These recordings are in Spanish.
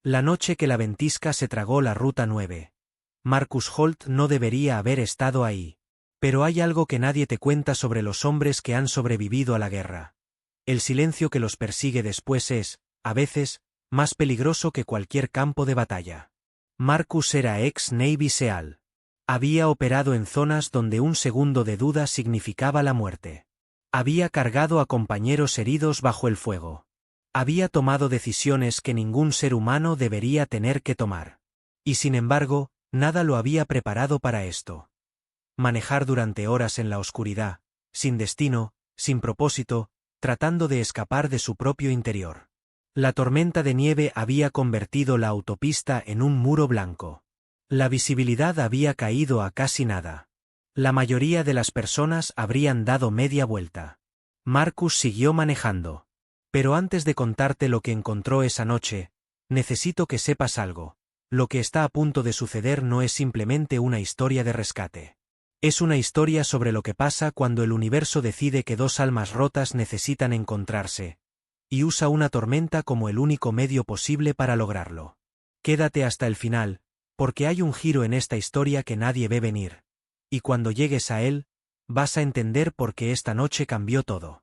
La noche que la ventisca se tragó la Ruta 9. Marcus Holt no debería haber estado ahí. Pero hay algo que nadie te cuenta sobre los hombres que han sobrevivido a la guerra. El silencio que los persigue después es, a veces, más peligroso que cualquier campo de batalla. Marcus era ex-Navy SEAL. Había operado en zonas donde un segundo de duda significaba la muerte. Había cargado a compañeros heridos bajo el fuego. Había tomado decisiones que ningún ser humano debería tener que tomar. Y sin embargo, nada lo había preparado para esto. Manejar durante horas en la oscuridad, sin destino, sin propósito, tratando de escapar de su propio interior. La tormenta de nieve había convertido la autopista en un muro blanco. La visibilidad había caído a casi nada. La mayoría de las personas habrían dado media vuelta. Marcus siguió manejando. Pero antes de contarte lo que encontró esa noche, necesito que sepas algo. Lo que está a punto de suceder no es simplemente una historia de rescate. Es una historia sobre lo que pasa cuando el universo decide que dos almas rotas necesitan encontrarse, y usa una tormenta como el único medio posible para lograrlo. Quédate hasta el final, porque hay un giro en esta historia que nadie ve venir. Y cuando llegues a él, vas a entender por qué esta noche cambió todo.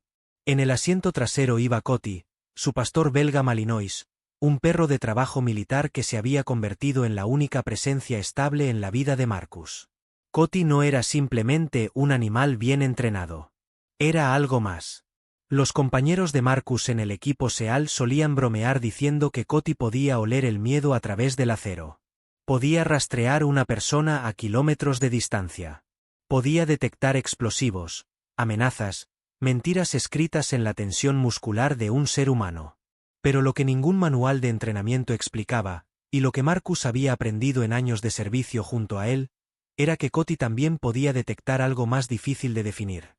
En el asiento trasero iba Coti, su pastor belga Malinois, un perro de trabajo militar que se había convertido en la única presencia estable en la vida de Marcus. Coti no era simplemente un animal bien entrenado. Era algo más. Los compañeros de Marcus en el equipo SEAL solían bromear diciendo que Coti podía oler el miedo a través del acero. Podía rastrear una persona a kilómetros de distancia. Podía detectar explosivos, amenazas, mentiras escritas en la tensión muscular de un ser humano. Pero lo que ningún manual de entrenamiento explicaba, y lo que Marcus había aprendido en años de servicio junto a él, era que Coti también podía detectar algo más difícil de definir.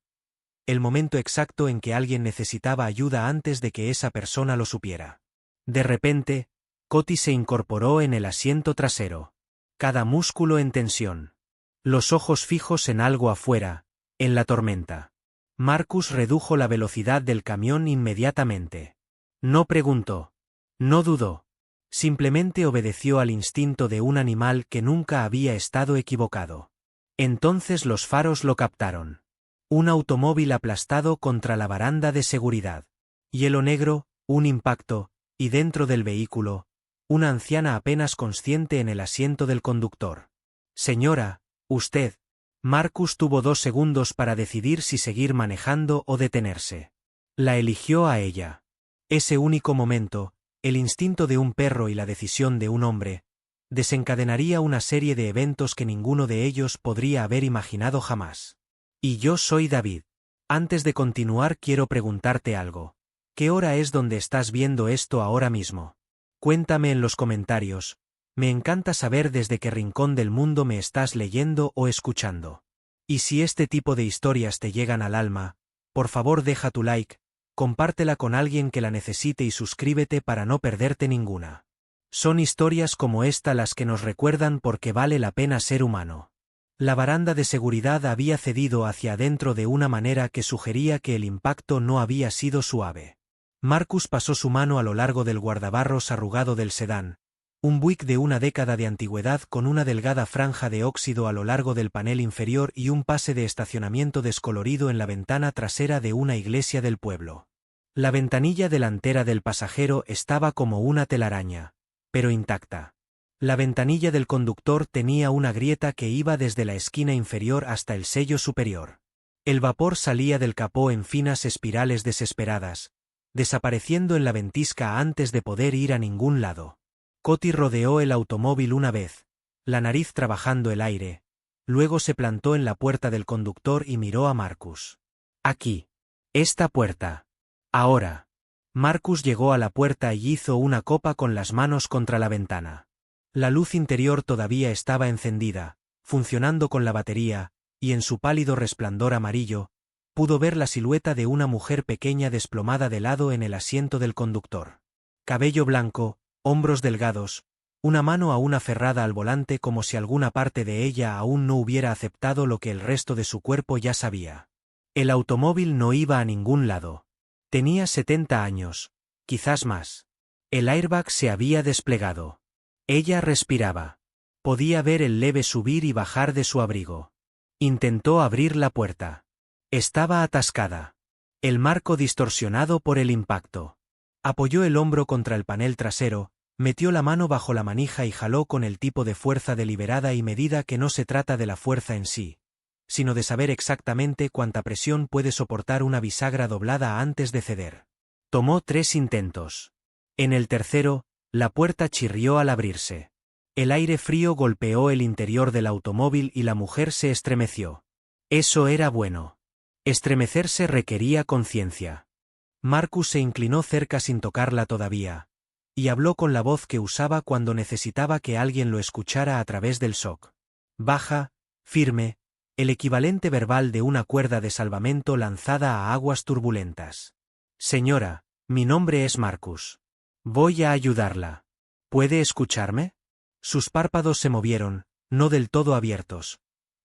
El momento exacto en que alguien necesitaba ayuda antes de que esa persona lo supiera. De repente, Coti se incorporó en el asiento trasero. Cada músculo en tensión. Los ojos fijos en algo afuera, en la tormenta. Marcus redujo la velocidad del camión inmediatamente. No preguntó. No dudó. Simplemente obedeció al instinto de un animal que nunca había estado equivocado. Entonces los faros lo captaron. Un automóvil aplastado contra la baranda de seguridad. Hielo negro, un impacto, y dentro del vehículo, una anciana apenas consciente en el asiento del conductor. Señora, usted. Marcus tuvo 2 segundos para decidir si seguir manejando o detenerse. La eligió a ella. Ese único momento, el instinto de un perro y la decisión de un hombre, desencadenaría una serie de eventos que ninguno de ellos podría haber imaginado jamás. Y yo soy David. Antes de continuar quiero preguntarte algo. ¿Qué hora es donde estás viendo esto ahora mismo? Cuéntame en los comentarios. Me encanta saber desde qué rincón del mundo me estás leyendo o escuchando. Y si este tipo de historias te llegan al alma, por favor deja tu like, compártela con alguien que la necesite y suscríbete para no perderte ninguna. Son historias como esta las que nos recuerdan por qué vale la pena ser humano. La baranda de seguridad había cedido hacia adentro de una manera que sugería que el impacto no había sido suave. Marcus pasó su mano a lo largo del guardabarros arrugado del sedán, un Buick de una década de antigüedad con una delgada franja de óxido a lo largo del panel inferior y un pase de estacionamiento descolorido en la ventana trasera de una iglesia del pueblo. La ventanilla delantera del pasajero estaba como una telaraña, pero intacta. La ventanilla del conductor tenía una grieta que iba desde la esquina inferior hasta el sello superior. El vapor salía del capó en finas espirales desesperadas, desapareciendo en la ventisca antes de poder ir a ningún lado. Coti rodeó el automóvil una vez, la nariz trabajando el aire, luego se plantó en la puerta del conductor y miró a Marcus. Aquí. Esta puerta. Ahora. Marcus llegó a la puerta y hizo una copa con las manos contra la ventana. La luz interior todavía estaba encendida, funcionando con la batería, y en su pálido resplandor amarillo, pudo ver la silueta de una mujer pequeña desplomada de lado en el asiento del conductor. Cabello blanco, hombros delgados, una mano aún aferrada al volante como si alguna parte de ella aún no hubiera aceptado lo que el resto de su cuerpo ya sabía. El automóvil no iba a ningún lado. Tenía 70 años, quizás más. El airbag se había desplegado. Ella respiraba. Podía ver el leve subir y bajar de su abrigo. Intentó abrir la puerta. Estaba atascada. El marco distorsionado por el impacto. Apoyó el hombro contra el panel trasero, metió la mano bajo la manija y jaló con el tipo de fuerza deliberada y medida que no se trata de la fuerza en sí, sino de saber exactamente cuánta presión puede soportar una bisagra doblada antes de ceder. Tomó 3 intentos. En el tercero, la puerta chirrió al abrirse. El aire frío golpeó el interior del automóvil y la mujer se estremeció. Eso era bueno. Estremecerse requería conciencia. Marcus se inclinó cerca sin tocarla todavía, y habló con la voz que usaba cuando necesitaba que alguien lo escuchara a través del shock. Baja, firme, el equivalente verbal de una cuerda de salvamento lanzada a aguas turbulentas. Señora, mi nombre es Marcus. Voy a ayudarla. ¿Puede escucharme? Sus párpados se movieron, no del todo abiertos.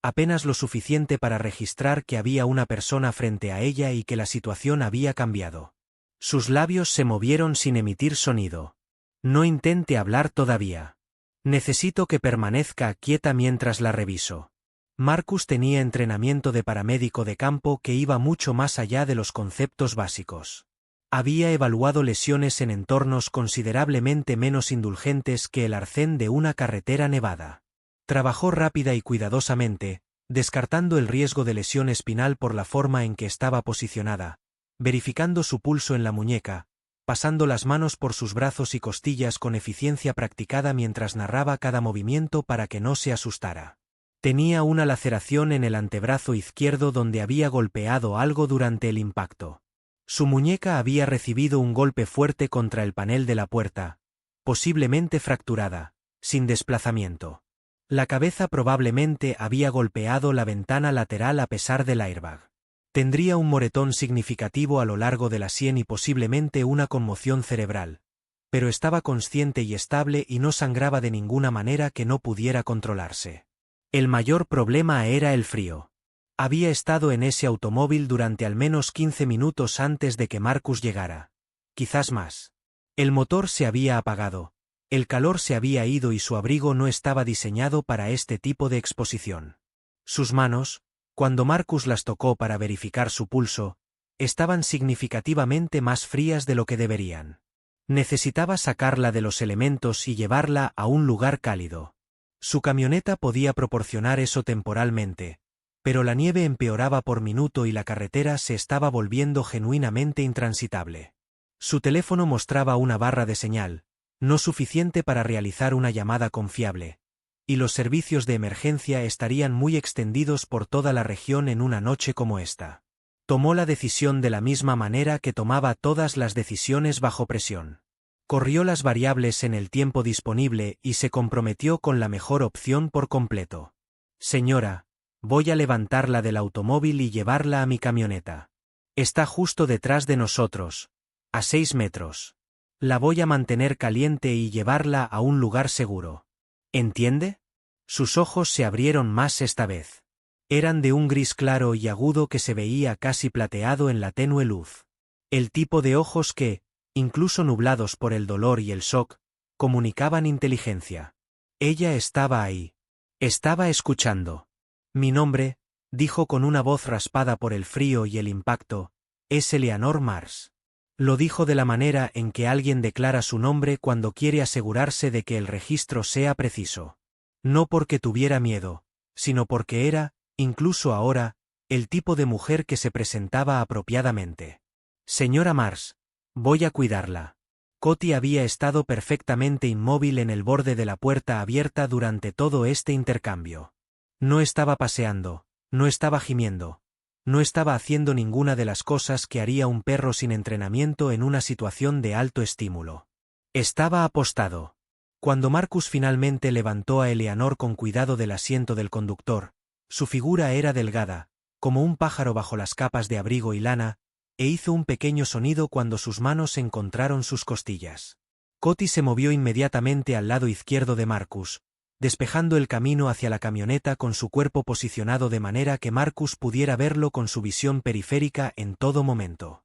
Apenas lo suficiente para registrar que había una persona frente a ella y que la situación había cambiado. Sus labios se movieron sin emitir sonido. No intente hablar todavía. Necesito que permanezca quieta mientras la reviso. Marcus tenía entrenamiento de paramédico de campo que iba mucho más allá de los conceptos básicos. Había evaluado lesiones en entornos considerablemente menos indulgentes que el arcén de una carretera nevada. Trabajó rápida y cuidadosamente, descartando el riesgo de lesión espinal por la forma en que estaba posicionada, verificando su pulso en la muñeca, pasando las manos por sus brazos y costillas con eficiencia practicada mientras narraba cada movimiento para que no se asustara. Tenía una laceración en el antebrazo izquierdo donde había golpeado algo durante el impacto. Su muñeca había recibido un golpe fuerte contra el panel de la puerta, posiblemente fracturada, sin desplazamiento. La cabeza probablemente había golpeado la ventana lateral a pesar del airbag. Tendría un moretón significativo a lo largo de la sien y posiblemente una conmoción cerebral, pero estaba consciente y estable y no sangraba de ninguna manera que no pudiera controlarse. El mayor problema era el frío. Había estado en ese automóvil durante al menos 15 minutos antes de que Marcus llegara. Quizás más. El motor se había apagado. El calor se había ido y su abrigo no estaba diseñado para este tipo de exposición. Sus manos, cuando Marcus las tocó para verificar su pulso, estaban significativamente más frías de lo que deberían. Necesitaba sacarla de los elementos y llevarla a un lugar cálido. Su camioneta podía proporcionar eso temporalmente, pero la nieve empeoraba por minuto y la carretera se estaba volviendo genuinamente intransitable. Su teléfono mostraba una barra de señal, no suficiente para realizar una llamada confiable, y los servicios de emergencia estarían muy extendidos por toda la región en una noche como esta. Tomó la decisión de la misma manera que tomaba todas las decisiones bajo presión. Corrió las variables en el tiempo disponible y se comprometió con la mejor opción por completo. Señora, voy a levantarla del automóvil y llevarla a mi camioneta. Está justo detrás de nosotros, a 6 metros. La voy a mantener caliente y llevarla a un lugar seguro. ¿Entiende? Sus ojos se abrieron más esta vez. Eran de un gris claro y agudo que se veía casi plateado en la tenue luz. El tipo de ojos que, incluso nublados por el dolor y el shock, comunicaban inteligencia. Ella estaba ahí. Estaba escuchando. Mi nombre, dijo con una voz raspada por el frío y el impacto, es Eleanor Mars. Lo dijo de la manera en que alguien declara su nombre cuando quiere asegurarse de que el registro sea preciso. No porque tuviera miedo, sino porque era, incluso ahora, el tipo de mujer que se presentaba apropiadamente. Señora Mars, voy a cuidarla. Coti había estado perfectamente inmóvil en el borde de la puerta abierta durante todo este intercambio. No estaba paseando, no estaba gimiendo. No estaba haciendo ninguna de las cosas que haría un perro sin entrenamiento en una situación de alto estímulo. Estaba apostado. Cuando Marcus finalmente levantó a Eleanor con cuidado del asiento del conductor, su figura era delgada, como un pájaro bajo las capas de abrigo y lana, e hizo un pequeño sonido cuando sus manos encontraron sus costillas. Coti se movió inmediatamente al lado izquierdo de Marcus, despejando el camino hacia la camioneta con su cuerpo posicionado de manera que Marcus pudiera verlo con su visión periférica en todo momento.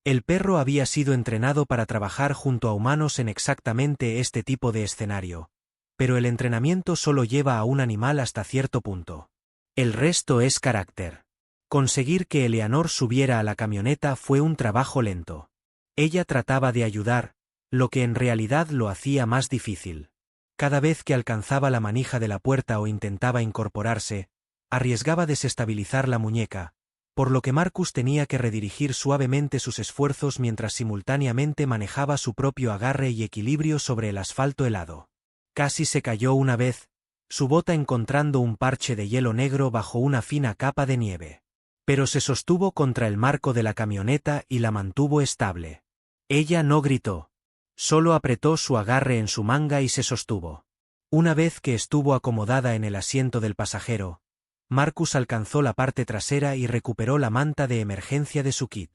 El perro había sido entrenado para trabajar junto a humanos en exactamente este tipo de escenario. Pero el entrenamiento solo lleva a un animal hasta cierto punto. El resto es carácter. Conseguir que Eleanor subiera a la camioneta fue un trabajo lento. Ella trataba de ayudar, lo que en realidad lo hacía más difícil. Cada vez que alcanzaba la manija de la puerta o intentaba incorporarse, arriesgaba desestabilizar la muñeca, por lo que Marcus tenía que redirigir suavemente sus esfuerzos mientras simultáneamente manejaba su propio agarre y equilibrio sobre el asfalto helado. Casi se cayó una vez, su bota encontrando un parche de hielo negro bajo una fina capa de nieve. Pero se sostuvo contra el marco de la camioneta y la mantuvo estable. Ella no gritó. Solo apretó su agarre en su manga y se sostuvo. Una vez que estuvo acomodada en el asiento del pasajero, Marcus alcanzó la parte trasera y recuperó la manta de emergencia de su kit.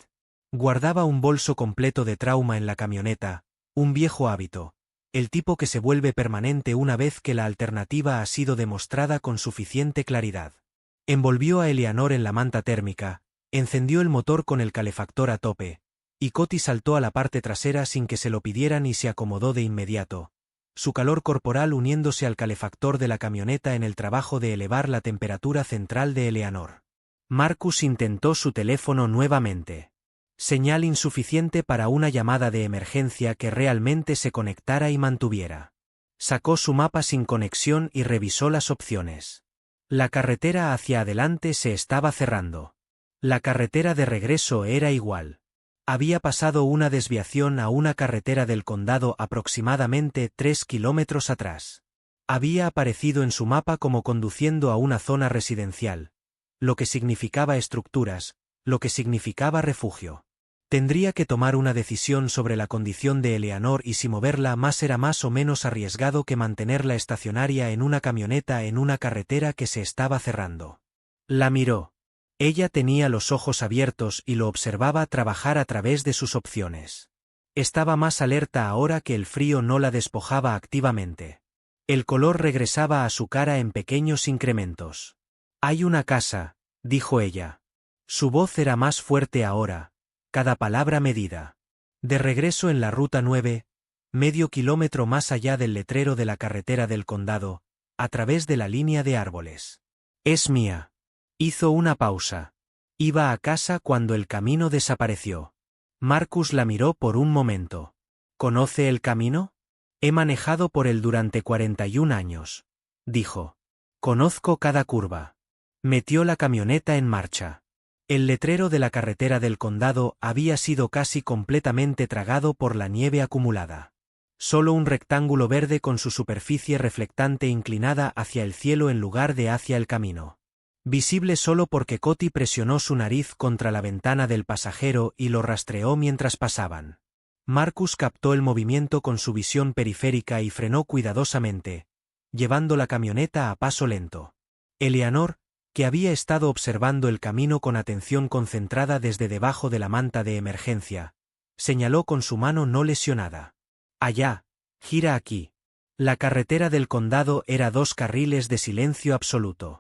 Guardaba un bolso completo de trauma en la camioneta, un viejo hábito, el tipo que se vuelve permanente una vez que la alternativa ha sido demostrada con suficiente claridad. Envolvió a Eleanor en la manta térmica, encendió el motor con el calefactor a tope, y Coti saltó a la parte trasera sin que se lo pidieran y se acomodó de inmediato, su calor corporal uniéndose al calefactor de la camioneta en el trabajo de elevar la temperatura central de Eleanor. Marcus intentó su teléfono nuevamente. Señal insuficiente para una llamada de emergencia que realmente se conectara y mantuviera. Sacó su mapa sin conexión y revisó las opciones. La carretera hacia adelante se estaba cerrando. La carretera de regreso era igual. Había pasado una desviación a una carretera del condado aproximadamente 3 kilómetros atrás. Había aparecido en su mapa como conduciendo a una zona residencial, lo que significaba estructuras, lo que significaba refugio. Tendría que tomar una decisión sobre la condición de Eleanor y si moverla más era más o menos arriesgado que mantenerla estacionaria en una camioneta en una carretera que se estaba cerrando. La miró. Ella tenía los ojos abiertos y lo observaba trabajar a través de sus opciones. Estaba más alerta ahora que el frío no la despojaba activamente. El color regresaba a su cara en pequeños incrementos. «Hay una casa», dijo ella. Su voz era más fuerte ahora, cada palabra medida. De regreso en la ruta 9, medio kilómetro más allá del letrero de la carretera del condado, a través de la línea de árboles. «Es mía». Hizo una pausa. Iba a casa cuando el camino desapareció. Marcus la miró por un momento. «¿Conoce el camino? He manejado por él durante 41 años», dijo. «Conozco cada curva». Metió la camioneta en marcha. El letrero de la carretera del condado había sido casi completamente tragado por la nieve acumulada. Solo un rectángulo verde con su superficie reflectante inclinada hacia el cielo en lugar de hacia el camino. Visible solo porque Coti presionó su nariz contra la ventana del pasajero y lo rastreó mientras pasaban. Marcus captó el movimiento con su visión periférica y frenó cuidadosamente, llevando la camioneta a paso lento. Eleanor, que había estado observando el camino con atención concentrada desde debajo de la manta de emergencia, señaló con su mano no lesionada. «Allá, gira aquí». La carretera del condado era 2 carriles de silencio absoluto.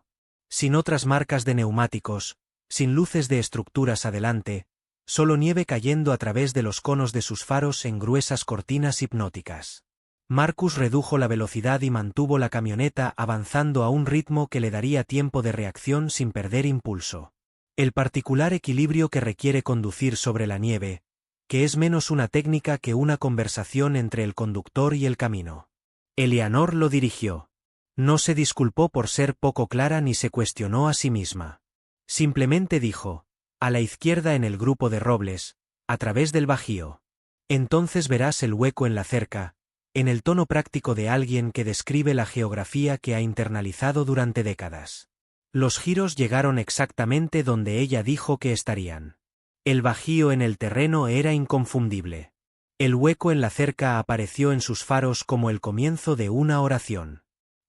Sin otras marcas de neumáticos, sin luces de estructuras adelante, solo nieve cayendo a través de los conos de sus faros en gruesas cortinas hipnóticas. Marcus redujo la velocidad y mantuvo la camioneta avanzando a un ritmo que le daría tiempo de reacción sin perder impulso. El particular equilibrio que requiere conducir sobre la nieve, que es menos una técnica que una conversación entre el conductor y el camino. Eleanor lo dirigió. No se disculpó por ser poco clara ni se cuestionó a sí misma. Simplemente dijo, «A la izquierda en el grupo de robles, a través del bajío. Entonces verás el hueco en la cerca», en el tono práctico de alguien que describe la geografía que ha internalizado durante décadas. Los giros llegaron exactamente donde ella dijo que estarían. El bajío en el terreno era inconfundible. El hueco en la cerca apareció en sus faros como el comienzo de una oración.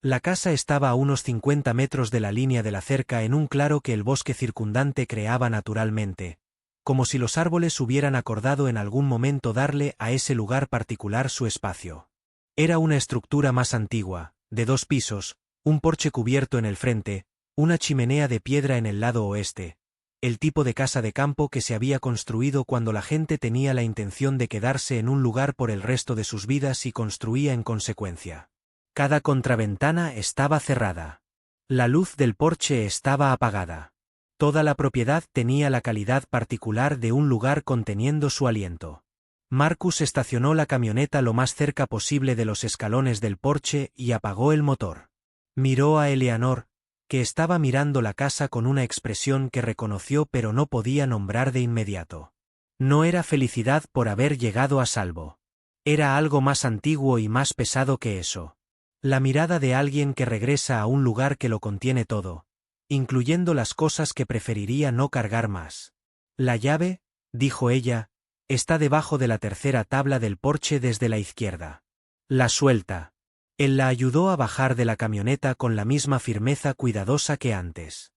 La casa estaba a unos 50 metros de la línea de la cerca en un claro que el bosque circundante creaba naturalmente, como si los árboles hubieran acordado en algún momento darle a ese lugar particular su espacio. Era una estructura más antigua, de 2 pisos, un porche cubierto en el frente, una chimenea de piedra en el lado oeste, el tipo de casa de campo que se había construido cuando la gente tenía la intención de quedarse en un lugar por el resto de sus vidas y construía en consecuencia. Cada contraventana estaba cerrada. La luz del porche estaba apagada. Toda la propiedad tenía la calidad particular de un lugar conteniendo su aliento. Marcus estacionó la camioneta lo más cerca posible de los escalones del porche y apagó el motor. Miró a Eleanor, que estaba mirando la casa con una expresión que reconoció pero no podía nombrar de inmediato. No era felicidad por haber llegado a salvo. Era algo más antiguo y más pesado que eso. La mirada de alguien que regresa a un lugar que lo contiene todo, incluyendo las cosas que preferiría no cargar más. La llave, dijo ella, está debajo de la tercera tabla del porche desde la izquierda. La suelta. Él la ayudó a bajar de la camioneta con la misma firmeza cuidadosa que antes.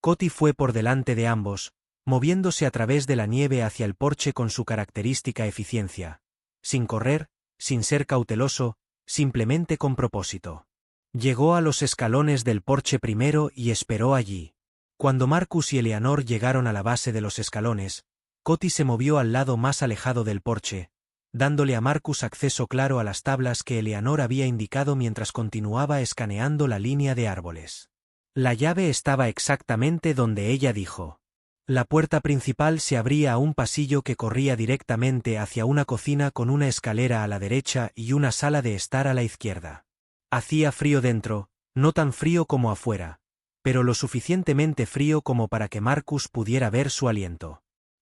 Coti fue por delante de ambos, moviéndose a través de la nieve hacia el porche con su característica eficiencia. Sin correr, sin ser cauteloso, simplemente con propósito. Llegó a los escalones del porche primero y esperó allí. Cuando Marcus y Eleanor llegaron a la base de los escalones, Coti se movió al lado más alejado del porche, dándole a Marcus acceso claro a las tablas que Eleanor había indicado mientras continuaba escaneando la línea de árboles. La llave estaba exactamente donde ella dijo. La puerta principal se abría a un pasillo que corría directamente hacia una cocina con una escalera a la derecha y una sala de estar a la izquierda. Hacía frío dentro, no tan frío como afuera, pero lo suficientemente frío como para que Marcus pudiera ver su aliento.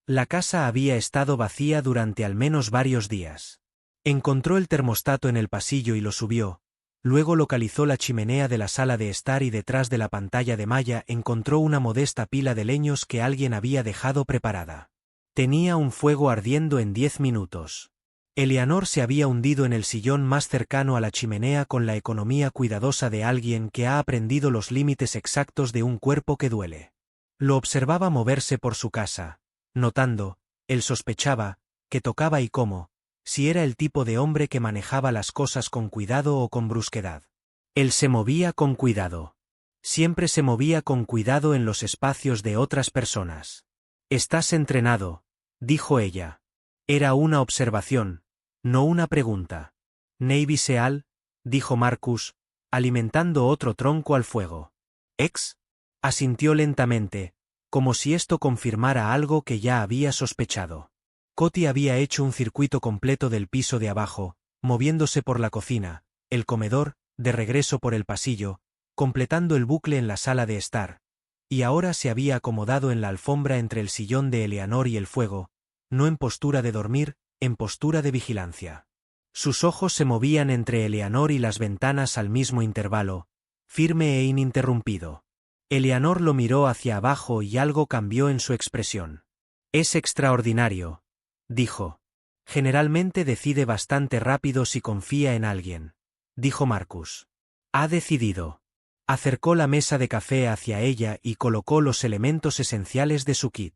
La casa había estado vacía durante al menos varios días. Encontró el termostato en el pasillo y lo subió, luego localizó la chimenea de la sala de estar y detrás de la pantalla de malla encontró una modesta pila de leños que alguien había dejado preparada. Tenía un fuego ardiendo en 10 minutos. Eleanor se había hundido en el sillón más cercano a la chimenea con la economía cuidadosa de alguien que ha aprendido los límites exactos de un cuerpo que duele. Lo observaba moverse por su casa, notando, él sospechaba, que tocaba y cómo, si era el tipo de hombre que manejaba las cosas con cuidado o con brusquedad. Él se movía con cuidado. Siempre se movía con cuidado en los espacios de otras personas. «Estás entrenado», dijo ella. Era una observación, no una pregunta. «Navy SEAL», dijo Marcus, alimentando otro tronco al fuego. «¿Ex?» asintió lentamente, como si esto confirmara algo que ya había sospechado. Coti había hecho un circuito completo del piso de abajo, moviéndose por la cocina, el comedor, de regreso por el pasillo, completando el bucle en la sala de estar, y ahora se había acomodado en la alfombra entre el sillón de Eleanor y el fuego, no en postura de dormir, en postura de vigilancia. Sus ojos se movían entre Eleanor y las ventanas al mismo intervalo, firme e ininterrumpido. Eleanor lo miró hacia abajo y algo cambió en su expresión. «Es extraordinario», dijo. «Generalmente decide bastante rápido si confía en alguien», dijo Marcus. «Ha decidido». Acercó la mesa de café hacia ella y colocó los elementos esenciales de su kit.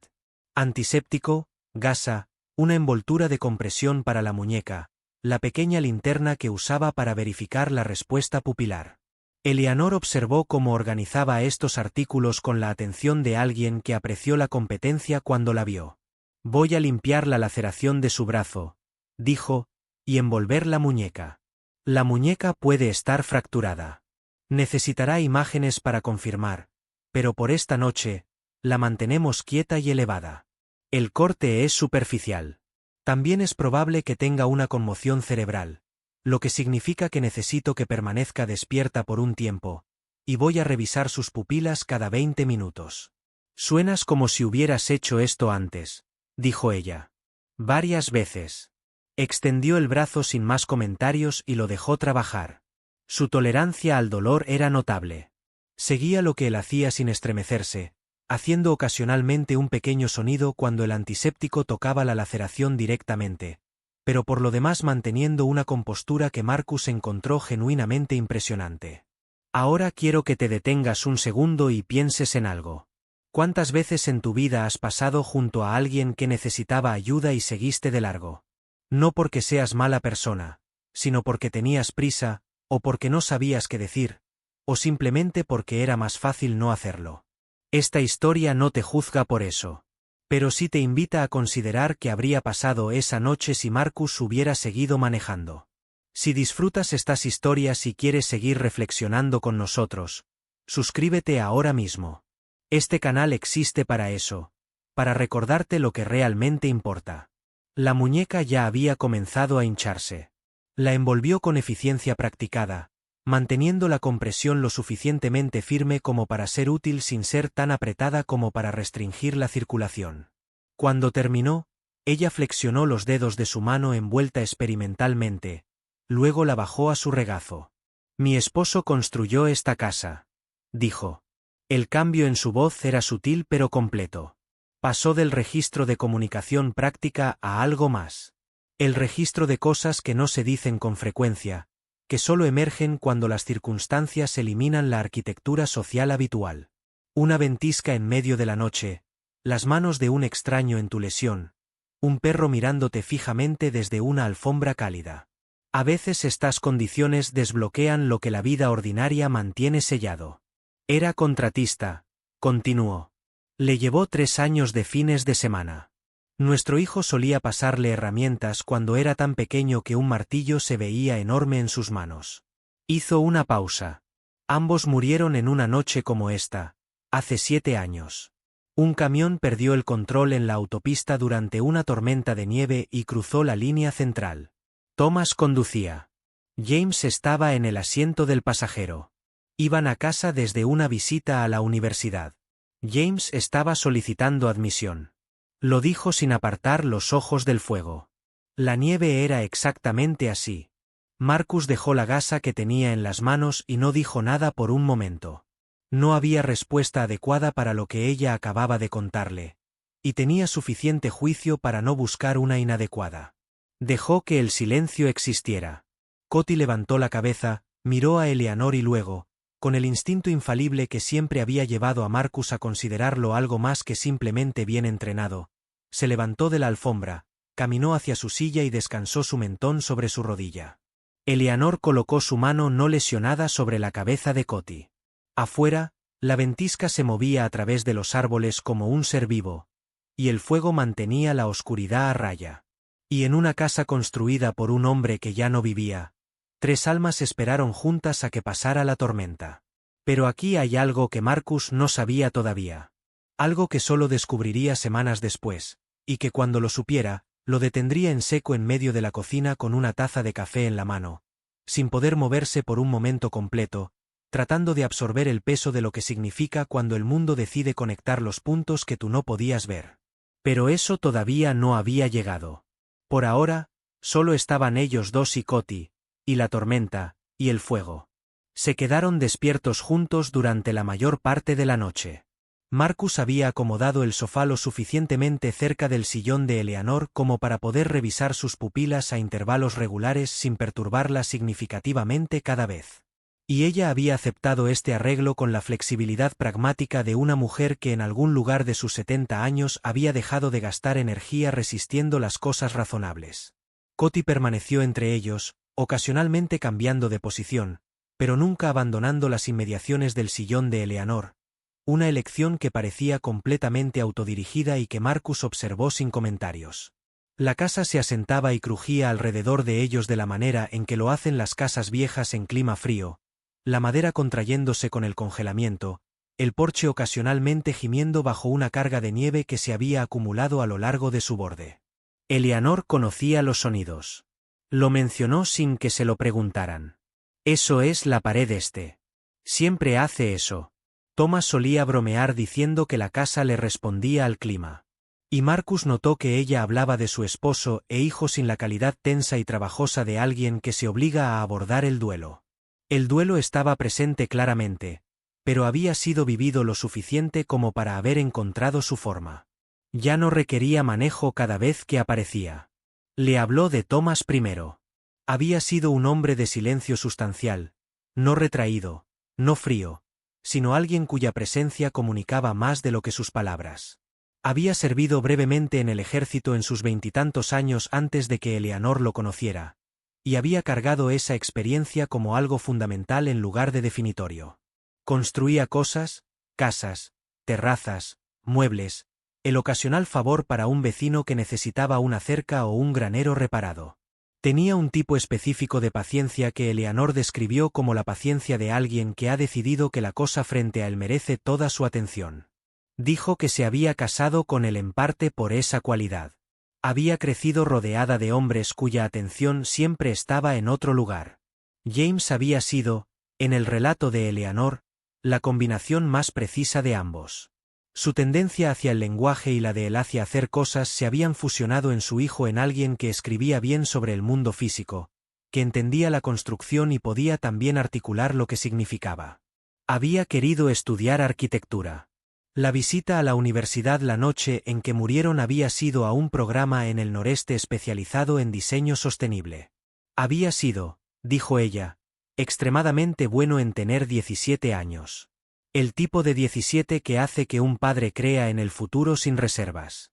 Antiséptico, gasa, una envoltura de compresión para la muñeca, la pequeña linterna que usaba para verificar la respuesta pupilar. Eleanor observó cómo organizaba estos artículos con la atención de alguien que apreció la competencia cuando la vio. «Voy a limpiar la laceración de su brazo», dijo, «y envolver la muñeca. La muñeca puede estar fracturada. Necesitará imágenes para confirmar, pero por esta noche, la mantenemos quieta y elevada. El corte es superficial. También es probable que tenga una conmoción cerebral, lo que significa que necesito que permanezca despierta por un tiempo, y voy a revisar sus pupilas cada 20 minutos. Suenas como si hubieras hecho esto antes», dijo ella. «Varias veces». Extendió el brazo sin más comentarios y lo dejó trabajar. Su tolerancia al dolor era notable. Seguía lo que él hacía sin estremecerse, haciendo ocasionalmente un pequeño sonido cuando el antiséptico tocaba la laceración directamente, pero por lo demás manteniendo una compostura que Marcus encontró genuinamente impresionante. «Ahora quiero que te detengas un segundo y pienses en algo. ¿Cuántas veces en tu vida has pasado junto a alguien que necesitaba ayuda y seguiste de largo? No porque seas mala persona, sino porque tenías prisa, o porque no sabías qué decir, o simplemente porque era más fácil no hacerlo. Esta historia no te juzga por eso. Pero sí te invita a considerar qué habría pasado esa noche si Marcus hubiera seguido manejando. Si disfrutas estas historias y quieres seguir reflexionando con nosotros, suscríbete ahora mismo. Este canal existe para eso, para recordarte lo que realmente importa. La muñeca ya había comenzado a hincharse. La envolvió con eficiencia practicada, manteniendo la compresión lo suficientemente firme como para ser útil sin ser tan apretada como para restringir la circulación. Cuando terminó, ella flexionó los dedos de su mano envuelta experimentalmente, luego la bajó a su regazo. Mi esposo construyó esta casa, dijo. El cambio en su voz era sutil pero completo. Pasó del registro de comunicación práctica a algo más. El registro de cosas que no se dicen con frecuencia, que solo emergen cuando las circunstancias eliminan la arquitectura social habitual. Una ventisca en medio de la noche, las manos de un extraño en tu lesión, un perro mirándote fijamente desde una alfombra cálida. A veces estas condiciones desbloquean lo que la vida ordinaria mantiene sellado. Era contratista, continuó. Le llevó 3 años de fines de semana. Nuestro hijo solía pasarle herramientas cuando era tan pequeño que un martillo se veía enorme en sus manos. Hizo una pausa. Ambos murieron en una noche como esta, hace 7 años. Un camión perdió el control en la autopista durante una tormenta de nieve y cruzó la línea central. Thomas conducía. James estaba en el asiento del pasajero. Iban a casa desde una visita a la universidad. James estaba solicitando admisión. Lo dijo sin apartar los ojos del fuego. La nieve era exactamente así. Marcus dejó la gasa que tenía en las manos y no dijo nada por un momento. No había respuesta adecuada para lo que ella acababa de contarle, y tenía suficiente juicio para no buscar una inadecuada. Dejó que el silencio existiera. Coti levantó la cabeza, miró a Eleanor y luego, con el instinto infalible que siempre había llevado a Marcus a considerarlo algo más que simplemente bien entrenado, se levantó de la alfombra, caminó hacia su silla y descansó su mentón sobre su rodilla. Eleanor colocó su mano no lesionada sobre la cabeza de Coti. Afuera, la ventisca se movía a través de los árboles como un ser vivo, y el fuego mantenía la oscuridad a raya. Y en una casa construida por un hombre que ya no vivía, 3 almas esperaron juntas a que pasara la tormenta. Pero aquí hay algo que Marcus no sabía todavía. Algo que solo descubriría semanas después, y que cuando lo supiera, lo detendría en seco en medio de la cocina con una taza de café en la mano, sin poder moverse por un momento completo, tratando de absorber el peso de lo que significa cuando el mundo decide conectar los puntos que tú no podías ver. Pero eso todavía no había llegado. Por ahora, solo estaban ellos dos y Coti, y la tormenta, y el fuego. Se quedaron despiertos juntos durante la mayor parte de la noche. Marcus había acomodado el sofá lo suficientemente cerca del sillón de Eleanor como para poder revisar sus pupilas a intervalos regulares sin perturbarla significativamente cada vez. Y ella había aceptado este arreglo con la flexibilidad pragmática de una mujer que en algún lugar de sus 70 años había dejado de gastar energía resistiendo las cosas razonables. Coti permaneció entre ellos, ocasionalmente cambiando de posición, pero nunca abandonando las inmediaciones del sillón de Eleanor, una elección que parecía completamente autodirigida y que Marcus observó sin comentarios. La casa se asentaba y crujía alrededor de ellos de la manera en que lo hacen las casas viejas en clima frío, la madera contrayéndose con el congelamiento, el porche ocasionalmente gimiendo bajo una carga de nieve que se había acumulado a lo largo de su borde. Eleanor conocía los sonidos. Lo mencionó sin que se lo preguntaran. Eso es la pared este. Siempre hace eso. Thomas solía bromear diciendo que la casa le respondía al clima. Y Marcus notó que ella hablaba de su esposo e hijo sin la calidad tensa y trabajosa de alguien que se obliga a abordar el duelo. El duelo estaba presente claramente, pero había sido vivido lo suficiente como para haber encontrado su forma. Ya no requería manejo cada vez que aparecía. Le habló de Thomas primero. Había sido un hombre de silencio sustancial, no retraído, no frío, sino alguien cuya presencia comunicaba más de lo que sus palabras. Había servido brevemente en el ejército en sus 20 y tantos años antes de que Eleanor lo conociera, y había cargado esa experiencia como algo fundamental en lugar de definitorio. Construía cosas, casas, terrazas, muebles, el ocasional favor para un vecino que necesitaba una cerca o un granero reparado. Tenía un tipo específico de paciencia que Eleanor describió como la paciencia de alguien que ha decidido que la cosa frente a él merece toda su atención. Dijo que se había casado con él en parte por esa cualidad. Había crecido rodeada de hombres cuya atención siempre estaba en otro lugar. James había sido, en el relato de Eleanor, la combinación más precisa de ambos. Su tendencia hacia el lenguaje y la de él hacia hacer cosas se habían fusionado en su hijo en alguien que escribía bien sobre el mundo físico, que entendía la construcción y podía también articular lo que significaba. Había querido estudiar arquitectura. La visita a la universidad la noche en que murieron había sido a un programa en el noreste especializado en diseño sostenible. Había sido, dijo ella, extremadamente bueno en tener 17 años. El tipo de 17 que hace que un padre crea en el futuro sin reservas.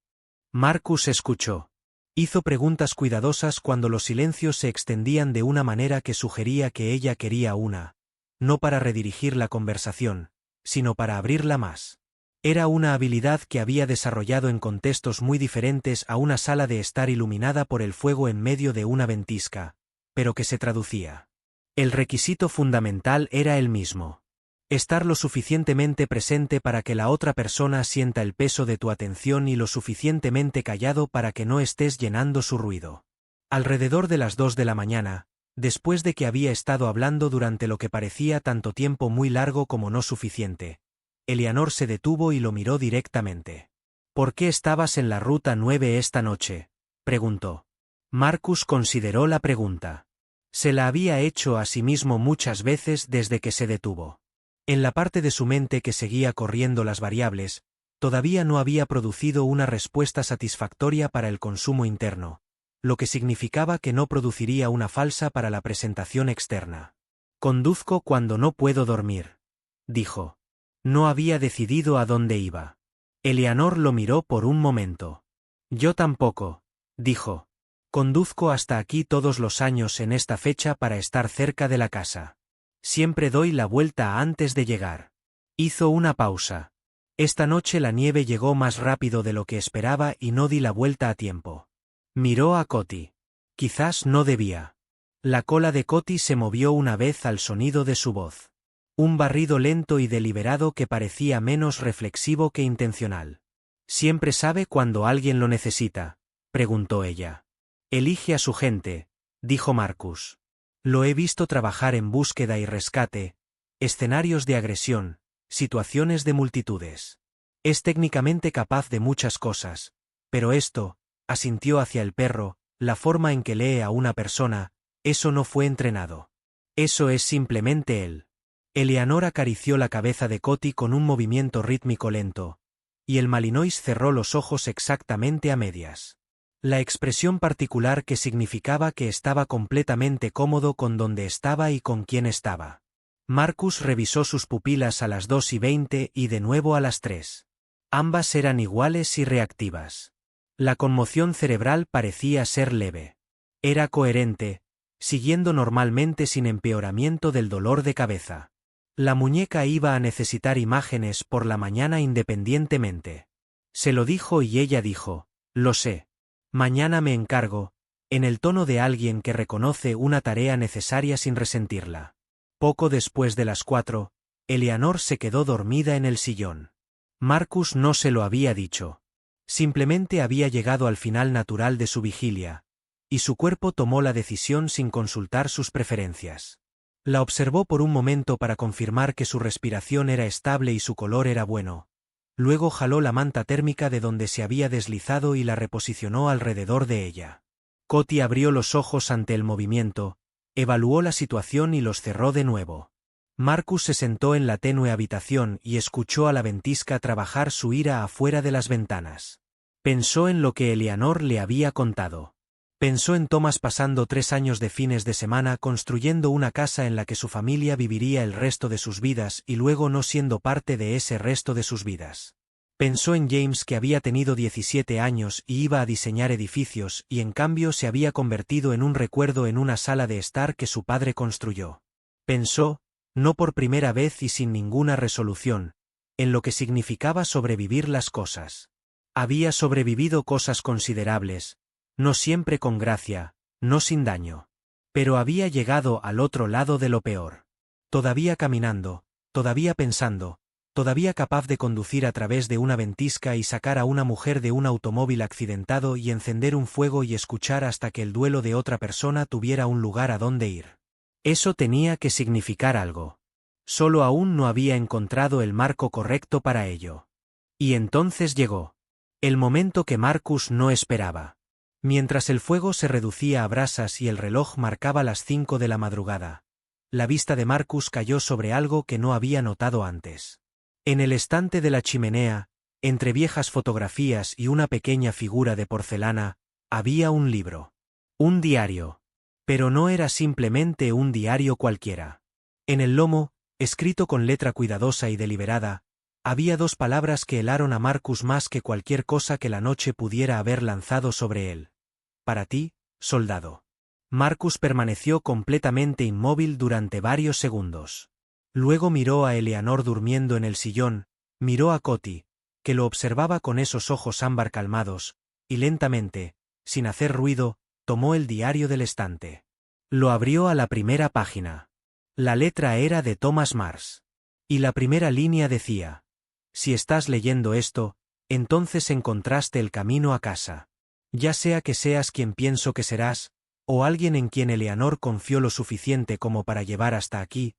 Marcus escuchó. Hizo preguntas cuidadosas cuando los silencios se extendían de una manera que sugería que ella quería una, no para redirigir la conversación, sino para abrirla más. Era una habilidad que había desarrollado en contextos muy diferentes a una sala de estar iluminada por el fuego en medio de una ventisca, pero que se traducía. El requisito fundamental era el mismo. Estar lo suficientemente presente para que la otra persona sienta el peso de tu atención y lo suficientemente callado para que no estés llenando su ruido. Alrededor de las 2 de la mañana, después de que había estado hablando durante lo que parecía tanto tiempo muy largo como no suficiente, Eleanor se detuvo y lo miró directamente. ¿Por qué estabas en la ruta 9 esta noche?, preguntó. Marcus consideró la pregunta. Se la había hecho a sí mismo muchas veces desde que se detuvo. En la parte de su mente que seguía corriendo las variables, todavía no había producido una respuesta satisfactoria para el consumo interno, lo que significaba que no produciría una falsa para la presentación externa. Conduzco cuando no puedo dormir, dijo. No había decidido a dónde iba. Eleanor lo miró por un momento. Yo tampoco, dijo. Conduzco hasta aquí todos los años en esta fecha para estar cerca de la casa. Siempre doy la vuelta antes de llegar. Hizo una pausa. Esta noche la nieve llegó más rápido de lo que esperaba y no di la vuelta a tiempo. Miró a Coti. Quizás no debía. La cola de Coti se movió una vez al sonido de su voz. Un barrido lento y deliberado que parecía menos reflexivo que intencional. ¿Siempre sabe cuando alguien lo necesita?, preguntó ella. Elige a su gente, dijo Marcus. Lo he visto trabajar en búsqueda y rescate, escenarios de agresión, situaciones de multitudes. Es técnicamente capaz de muchas cosas, pero esto, asintió hacia el perro, la forma en que lee a una persona, eso no fue entrenado. Eso es simplemente él. Eleanor acarició la cabeza de Coti con un movimiento rítmico lento, y el Malinois cerró los ojos exactamente a medias. La expresión particular que significaba que estaba completamente cómodo con donde estaba y con quién estaba. Marcus revisó sus pupilas a las 2:20 y de nuevo a las 3. Ambas eran iguales y reactivas. La conmoción cerebral parecía ser leve. Era coherente, siguiendo normalmente sin empeoramiento del dolor de cabeza. La muñeca iba a necesitar imágenes por la mañana independientemente. Se lo dijo y ella dijo, lo sé. Mañana me encargo, en el tono de alguien que reconoce una tarea necesaria sin resentirla. Poco después de las 4, Eleanor se quedó dormida en el sillón. Marcus no se lo había dicho. Simplemente había llegado al final natural de su vigilia, y su cuerpo tomó la decisión sin consultar sus preferencias. La observó por un momento para confirmar que su respiración era estable y su color era bueno. Luego jaló la manta térmica de donde se había deslizado y la reposicionó alrededor de ella. Coti abrió los ojos ante el movimiento, evaluó la situación y los cerró de nuevo. Marcus se sentó en la tenue habitación y escuchó a la ventisca trabajar su ira afuera de las ventanas. Pensó en lo que Eleanor le había contado. Pensó en Thomas pasando 3 años de fines de semana construyendo una casa en la que su familia viviría el resto de sus vidas y luego no siendo parte de ese resto de sus vidas. Pensó en James que había tenido 17 años y iba a diseñar edificios y en cambio se había convertido en un recuerdo en una sala de estar que su padre construyó. Pensó, no por primera vez y sin ninguna resolución, en lo que significaba sobrevivir las cosas. Había sobrevivido cosas considerables, no siempre con gracia, no sin daño. Pero había llegado al otro lado de lo peor. Todavía caminando, todavía pensando, todavía capaz de conducir a través de una ventisca y sacar a una mujer de un automóvil accidentado y encender un fuego y escuchar hasta que el duelo de otra persona tuviera un lugar a donde ir. Eso tenía que significar algo. Solo aún no había encontrado el marco correcto para ello. Y entonces llegó. El momento que Marcus no esperaba. Mientras el fuego se reducía a brasas y el reloj marcaba las 5 de la madrugada, la vista de Marcus cayó sobre algo que no había notado antes. En el estante de la chimenea, entre viejas fotografías y una pequeña figura de porcelana, había un libro. Un diario. Pero no era simplemente un diario cualquiera. En el lomo, escrito con letra cuidadosa y deliberada, había 2 palabras que helaron a Marcus más que cualquier cosa que la noche pudiera haber lanzado sobre él. Para ti, soldado. Marcus permaneció completamente inmóvil durante varios segundos. Luego miró a Eleanor durmiendo en el sillón, miró a Coti, que lo observaba con esos ojos ámbar calmados, y lentamente, sin hacer ruido, tomó el diario del estante. Lo abrió a la primera página. La letra era de Thomas Mars. Y la primera línea decía: si estás leyendo esto, entonces encontraste el camino a casa. Ya sea que seas quien pienso que serás, o alguien en quien Eleanor confió lo suficiente como para llevar hasta aquí,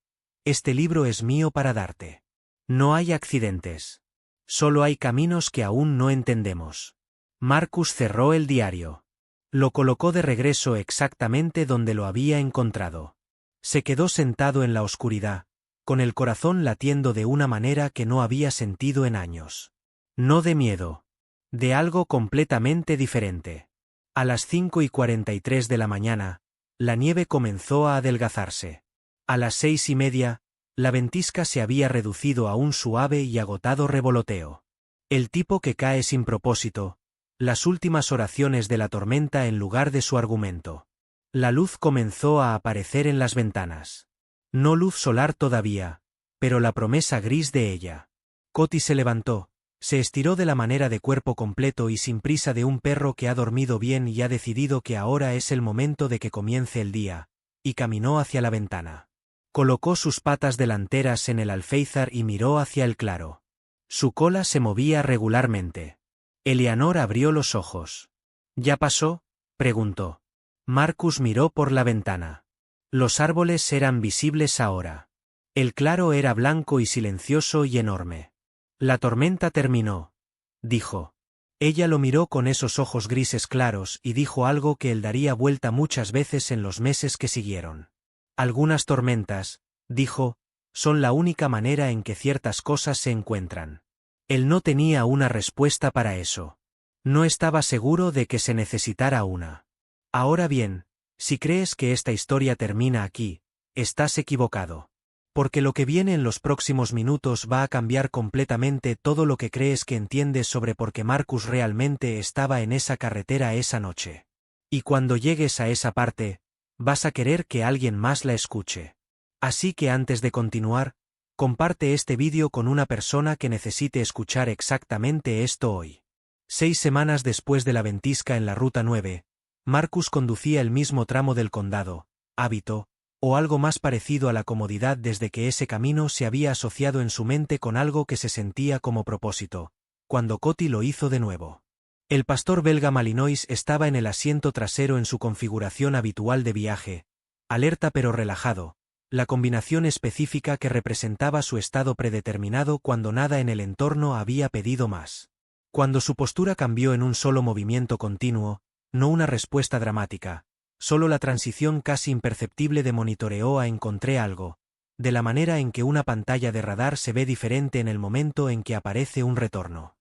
este libro es mío para darte. No hay accidentes. Solo hay caminos que aún no entendemos. Marcus cerró el diario. Lo colocó de regreso exactamente donde lo había encontrado. Se quedó sentado en la oscuridad, con el corazón latiendo de una manera que no había sentido en años. No de miedo. De algo completamente diferente. A las 5:43 de la mañana, la nieve comenzó a adelgazarse. A las 6:30, la ventisca se había reducido a un suave y agotado revoloteo. El tipo que cae sin propósito, las últimas oraciones de la tormenta en lugar de su argumento. La luz comenzó a aparecer en las ventanas. No luz solar todavía, pero la promesa gris de ella. Coti se levantó, se estiró de la manera de cuerpo completo y sin prisa de un perro que ha dormido bien y ha decidido que ahora es el momento de que comience el día, y caminó hacia la ventana. Colocó sus patas delanteras en el alféizar y miró hacia el claro. Su cola se movía regularmente. Eleanor abrió los ojos. ¿Ya pasó?, preguntó. Marcus miró por la ventana. Los árboles eran visibles ahora. El claro era blanco y silencioso y enorme. La tormenta terminó, dijo. Ella lo miró con esos ojos grises claros y dijo algo que él daría vuelta muchas veces en los meses que siguieron. Algunas tormentas, dijo, son la única manera en que ciertas cosas se encuentran. Él no tenía una respuesta para eso. No estaba seguro de que se necesitara una. Ahora bien, si crees que esta historia termina aquí, estás equivocado. Porque lo que viene en los próximos minutos va a cambiar completamente todo lo que crees que entiendes sobre por qué Marcus realmente estaba en esa carretera esa noche. Y cuando llegues a esa parte, vas a querer que alguien más la escuche. Así que antes de continuar, comparte este vídeo con una persona que necesite escuchar exactamente esto hoy. 6 semanas después de la ventisca en la Ruta 9, Marcus conducía el mismo tramo del condado, hábito, o algo más parecido a la comodidad desde que ese camino se había asociado en su mente con algo que se sentía como propósito, cuando Coti lo hizo de nuevo. El pastor belga Malinois estaba en el asiento trasero en su configuración habitual de viaje, alerta pero relajado, la combinación específica que representaba su estado predeterminado cuando nada en el entorno había pedido más. Cuando su postura cambió en un solo movimiento continuo, no una respuesta dramática, solo la transición casi imperceptible de monitoreó a encontré algo, de la manera en que una pantalla de radar se ve diferente en el momento en que aparece un retorno.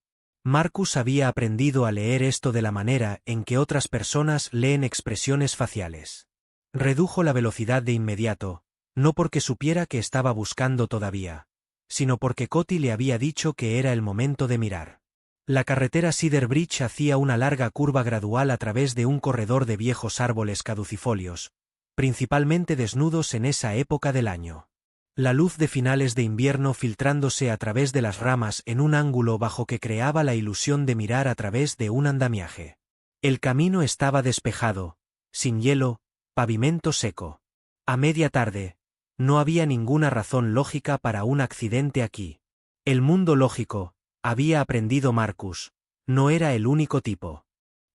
Marcus había aprendido a leer esto de la manera en que otras personas leen expresiones faciales. Redujo la velocidad de inmediato, no porque supiera que estaba buscando todavía, sino porque Coti le había dicho que era el momento de mirar. La carretera Cedar Bridge hacía una larga curva gradual a través de un corredor de viejos árboles caducifolios, principalmente desnudos en esa época del año. La luz de finales de invierno filtrándose a través de las ramas en un ángulo bajo que creaba la ilusión de mirar a través de un andamiaje. El camino estaba despejado, sin hielo, pavimento seco. A media tarde, no había ninguna razón lógica para un accidente aquí. El mundo lógico, había aprendido Marcus, no era el único tipo.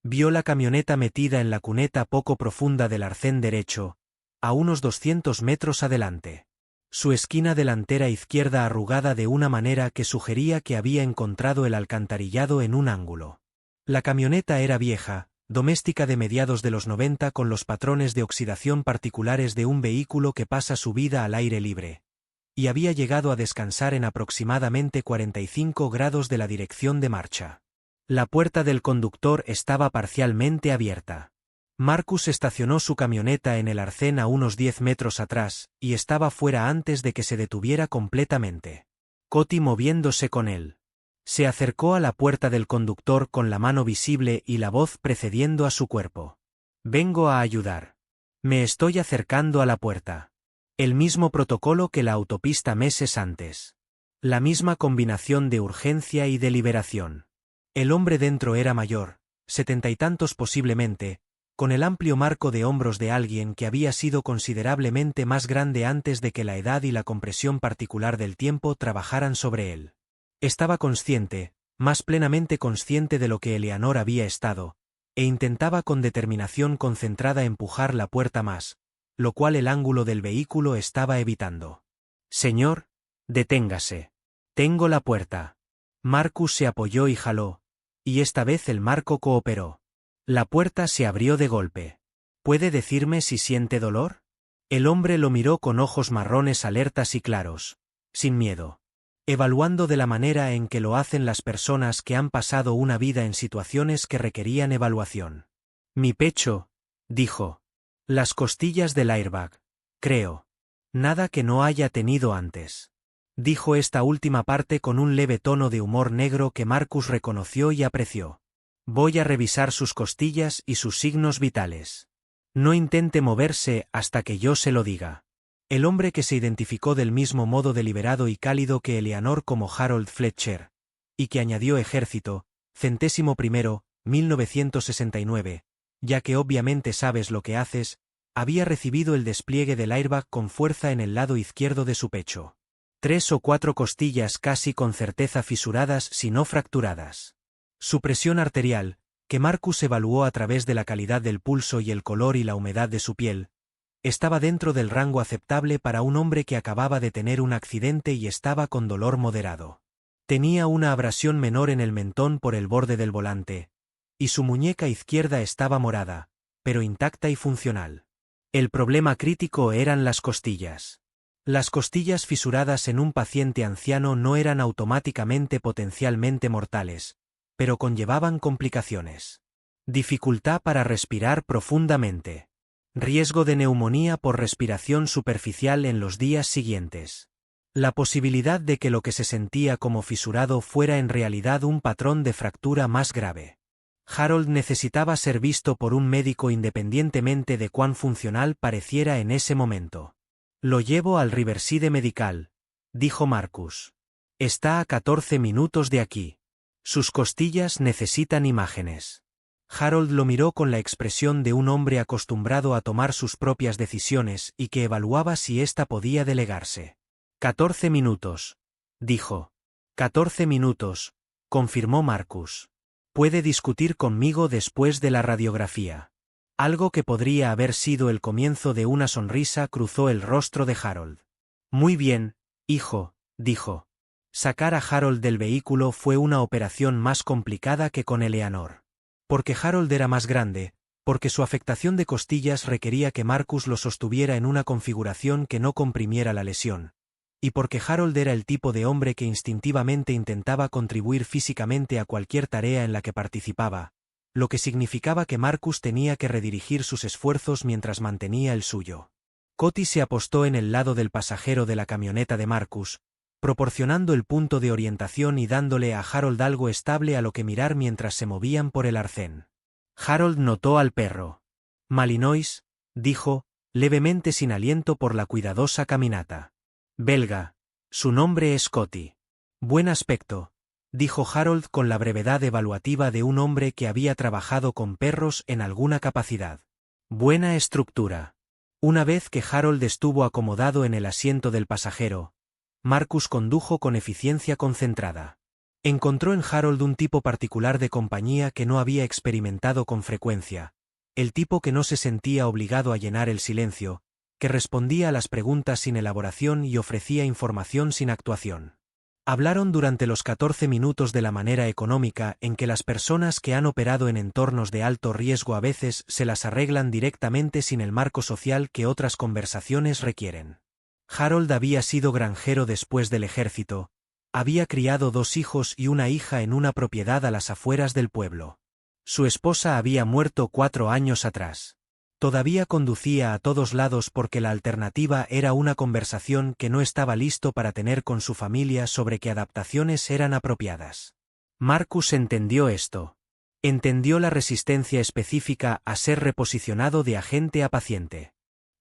Vio la camioneta metida en la cuneta poco profunda del arcén derecho, a unos 200 metros adelante. Su esquina delantera izquierda arrugada de una manera que sugería que había encontrado el alcantarillado en un ángulo. La camioneta era vieja, doméstica de mediados de los 90 con los patrones de oxidación particulares de un vehículo que pasa su vida al aire libre. Y había llegado a descansar en aproximadamente 45 grados de la dirección de marcha. La puerta del conductor estaba parcialmente abierta. Marcus estacionó su camioneta en el arcén a unos 10 metros atrás, y estaba fuera antes de que se detuviera completamente. Coti moviéndose con él. Se acercó a la puerta del conductor con la mano visible y la voz precediendo a su cuerpo. «Vengo a ayudar. Me estoy acercando a la puerta». El mismo protocolo que la autopista meses antes. La misma combinación de urgencia y deliberación. El hombre dentro era mayor, 70 y tantos posiblemente, con el amplio marco de hombros de alguien que había sido considerablemente más grande antes de que la edad y la compresión particular del tiempo trabajaran sobre él. Estaba consciente, más plenamente consciente de lo que Eleanor había estado, e intentaba con determinación concentrada empujar la puerta más, lo cual el ángulo del vehículo estaba evitando. «Señor, deténgase. Tengo la puerta». Marcus se apoyó y jaló, y esta vez el marco cooperó. La puerta se abrió de golpe. «¿Puede decirme si siente dolor?» El hombre lo miró con ojos marrones alertas y claros, sin miedo, evaluando de la manera en que lo hacen las personas que han pasado una vida en situaciones que requerían evaluación. «Mi pecho», dijo. «Las costillas del airbag, creo. Nada que no haya tenido antes». Dijo esta última parte con un leve tono de humor negro que Marcus reconoció y apreció. «Voy a revisar sus costillas y sus signos vitales. No intente moverse hasta que yo se lo diga». El hombre que se identificó del mismo modo deliberado y cálido que Eleanor como Harold Fletcher, y que añadió ejército, 1º, 1969, ya que obviamente sabes lo que haces, había recibido el despliegue del airbag con fuerza en el lado izquierdo de su pecho. 3 o 4 costillas casi con certeza fisuradas si no fracturadas. Su presión arterial, que Marcus evaluó a través de la calidad del pulso y el color y la humedad de su piel, estaba dentro del rango aceptable para un hombre que acababa de tener un accidente y estaba con dolor moderado. Tenía una abrasión menor en el mentón por el borde del volante, y su muñeca izquierda estaba morada, pero intacta y funcional. El problema crítico eran las costillas. Las costillas fisuradas en un paciente anciano no eran automáticamente potencialmente mortales, pero conllevaban complicaciones. Dificultad para respirar profundamente. Riesgo de neumonía por respiración superficial en los días siguientes. La posibilidad de que lo que se sentía como fisurado fuera en realidad un patrón de fractura más grave. Harold necesitaba ser visto por un médico independientemente de cuán funcional pareciera en ese momento. «Lo llevo al Riverside Medical», dijo Marcus. «Está a 14 minutos de aquí. Sus costillas necesitan imágenes». Harold lo miró con la expresión de un hombre acostumbrado a tomar sus propias decisiones y que evaluaba si ésta podía delegarse. 14 minutos, dijo. 14 minutos, confirmó Marcus. Puede discutir conmigo después de la radiografía. Algo que podría haber sido el comienzo de una sonrisa cruzó el rostro de Harold. Muy bien, hijo, dijo. Sacar a Harold del vehículo fue una operación más complicada que con Eleanor. Porque Harold era más grande, porque su afectación de costillas requería que Marcus lo sostuviera en una configuración que no comprimiera la lesión, y porque Harold era el tipo de hombre que instintivamente intentaba contribuir físicamente a cualquier tarea en la que participaba, lo que significaba que Marcus tenía que redirigir sus esfuerzos mientras mantenía el suyo. Coti se apostó en el lado del pasajero de la camioneta de Marcus, proporcionando el punto de orientación y dándole a Harold algo estable a lo que mirar mientras se movían por el arcén. Harold notó al perro. «Malinois», dijo, levemente sin aliento por la cuidadosa caminata. Belga. Su nombre es Coti. Buen aspecto, dijo Harold con la brevedad evaluativa de un hombre que había trabajado con perros en alguna capacidad. Buena estructura. Una vez que Harold estuvo acomodado en el asiento del pasajero, Marcus condujo con eficiencia concentrada. Encontró en Harold un tipo particular de compañía que no había experimentado con frecuencia, el tipo que no se sentía obligado a llenar el silencio, que respondía a las preguntas sin elaboración y ofrecía información sin actuación. Hablaron durante los 14 minutos de la manera económica en que las personas que han operado en entornos de alto riesgo a veces se las arreglan directamente sin el marco social que otras conversaciones requieren. Harold había sido granjero después del ejército, había criado 2 hijos y una hija en una propiedad a las afueras del pueblo. Su esposa había muerto 4 años atrás. Todavía conducía a todos lados porque la alternativa era una conversación que no estaba listo para tener con su familia sobre qué adaptaciones eran apropiadas. Marcus entendió esto. Entendió la resistencia específica a ser reposicionado de agente a paciente.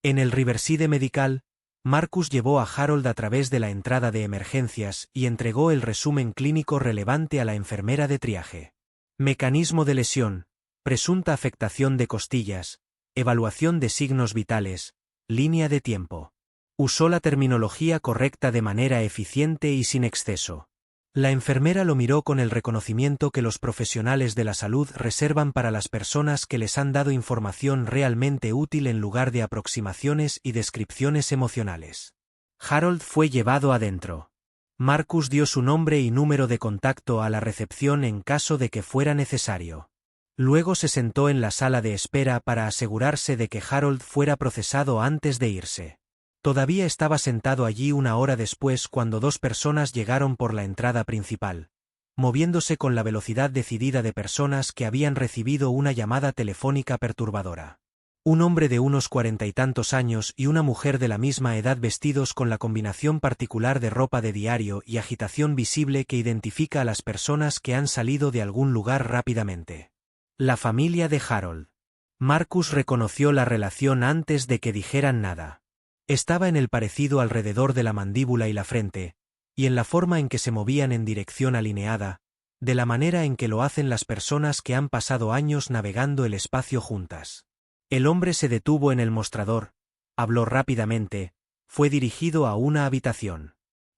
En el Riverside Medical, Marcus llevó a Harold a través de la entrada de emergencias y entregó el resumen clínico relevante a la enfermera de triaje. Mecanismo de lesión, presunta afectación de costillas, evaluación de signos vitales, línea de tiempo. Usó la terminología correcta de manera eficiente y sin exceso. La enfermera lo miró con el reconocimiento que los profesionales de la salud reservan para las personas que les han dado información realmente útil en lugar de aproximaciones y descripciones emocionales. Harold fue llevado adentro. Marcus dio su nombre y número de contacto a la recepción en caso de que fuera necesario. Luego se sentó en la sala de espera para asegurarse de que Harold fuera procesado antes de irse. Todavía estaba sentado allí 1 hora después cuando 2 personas llegaron por la entrada principal, moviéndose con la velocidad decidida de personas que habían recibido una llamada telefónica perturbadora. Un hombre de unos 40 y tantos años y una mujer de la misma edad vestidos con la combinación particular de ropa de diario y agitación visible que identifica a las personas que han salido de algún lugar rápidamente. La familia de Harold. Marcus reconoció la relación antes de que dijeran nada. Estaba en el parecido alrededor de la mandíbula y la frente, y en la forma en que se movían en dirección alineada, de la manera en que lo hacen las personas que han pasado años navegando el espacio juntas. El hombre se detuvo en el mostrador, habló rápidamente, fue dirigido a una habitación.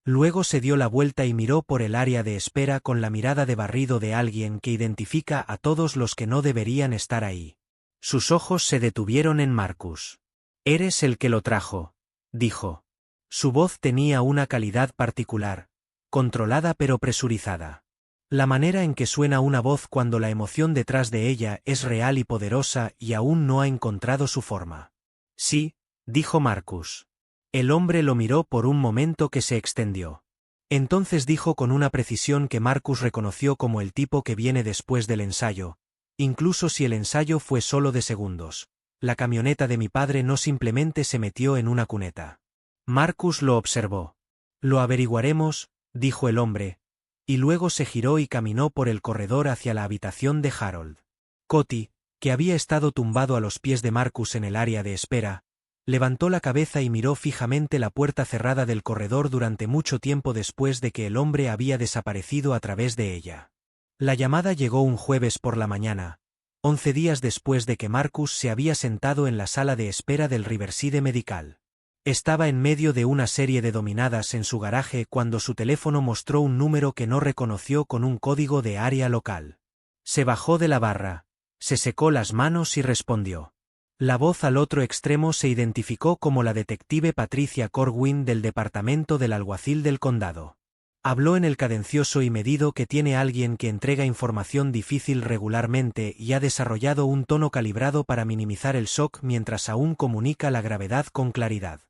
Luego se dio la vuelta y miró por el área de espera con la mirada de barrido de alguien que identifica a todos los que no deberían estar ahí. Sus ojos se detuvieron en Marcus. «Eres el que lo trajo», dijo. Su voz tenía una calidad particular, controlada pero presurizada. La manera en que suena una voz cuando la emoción detrás de ella es real y poderosa y aún no ha encontrado su forma. «Sí», dijo Marcus. El hombre lo miró por un momento que se extendió. Entonces dijo con una precisión que Marcus reconoció como el tipo que viene después del ensayo, incluso si el ensayo fue solo de segundos. La camioneta de mi padre no simplemente se metió en una cuneta. Marcus lo observó. «Lo averiguaremos», dijo el hombre, y luego se giró y caminó por el corredor hacia la habitación de Harold. Coti, que había estado tumbado a los pies de Marcus en el área de espera, levantó la cabeza y miró fijamente la puerta cerrada del corredor durante mucho tiempo después de que el hombre había desaparecido a través de ella. La llamada llegó un jueves por la mañana, 11 días después de que Marcus se había sentado en la sala de espera del Riverside Medical. Estaba en medio de una serie de dominadas en su garaje cuando su teléfono mostró un número que no reconoció con un código de área local. Se bajó de la barra, se secó las manos y respondió. La voz al otro extremo se identificó como la detective Patricia Corwin del departamento del alguacil del condado. Habló en el cadencioso y medido que tiene alguien que entrega información difícil regularmente y ha desarrollado un tono calibrado para minimizar el shock mientras aún comunica la gravedad con claridad.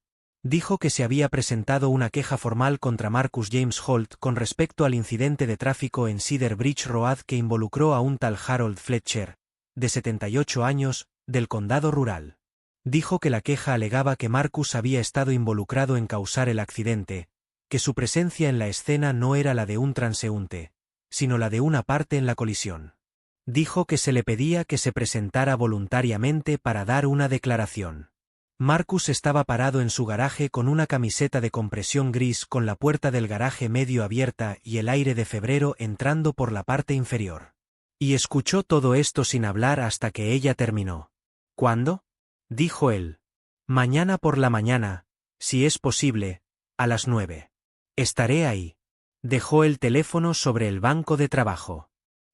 Dijo que se había presentado una queja formal contra Marcus James Holt con respecto al incidente de tráfico en Cedar Bridge Road que involucró a un tal Harold Fletcher, de 78 años, del condado rural. Dijo que la queja alegaba que Marcus había estado involucrado en causar el accidente, que su presencia en la escena no era la de un transeúnte, sino la de una parte en la colisión. Dijo que se le pedía que se presentara voluntariamente para dar una declaración. Marcus estaba parado en su garaje con una camiseta de compresión gris con la puerta del garaje medio abierta y el aire de febrero entrando por la parte inferior. Y escuchó todo esto sin hablar hasta que ella terminó. ¿Cuándo? Dijo él. Mañana por la mañana, si es posible, a las 9. Estaré ahí. Dejó el teléfono sobre el banco de trabajo.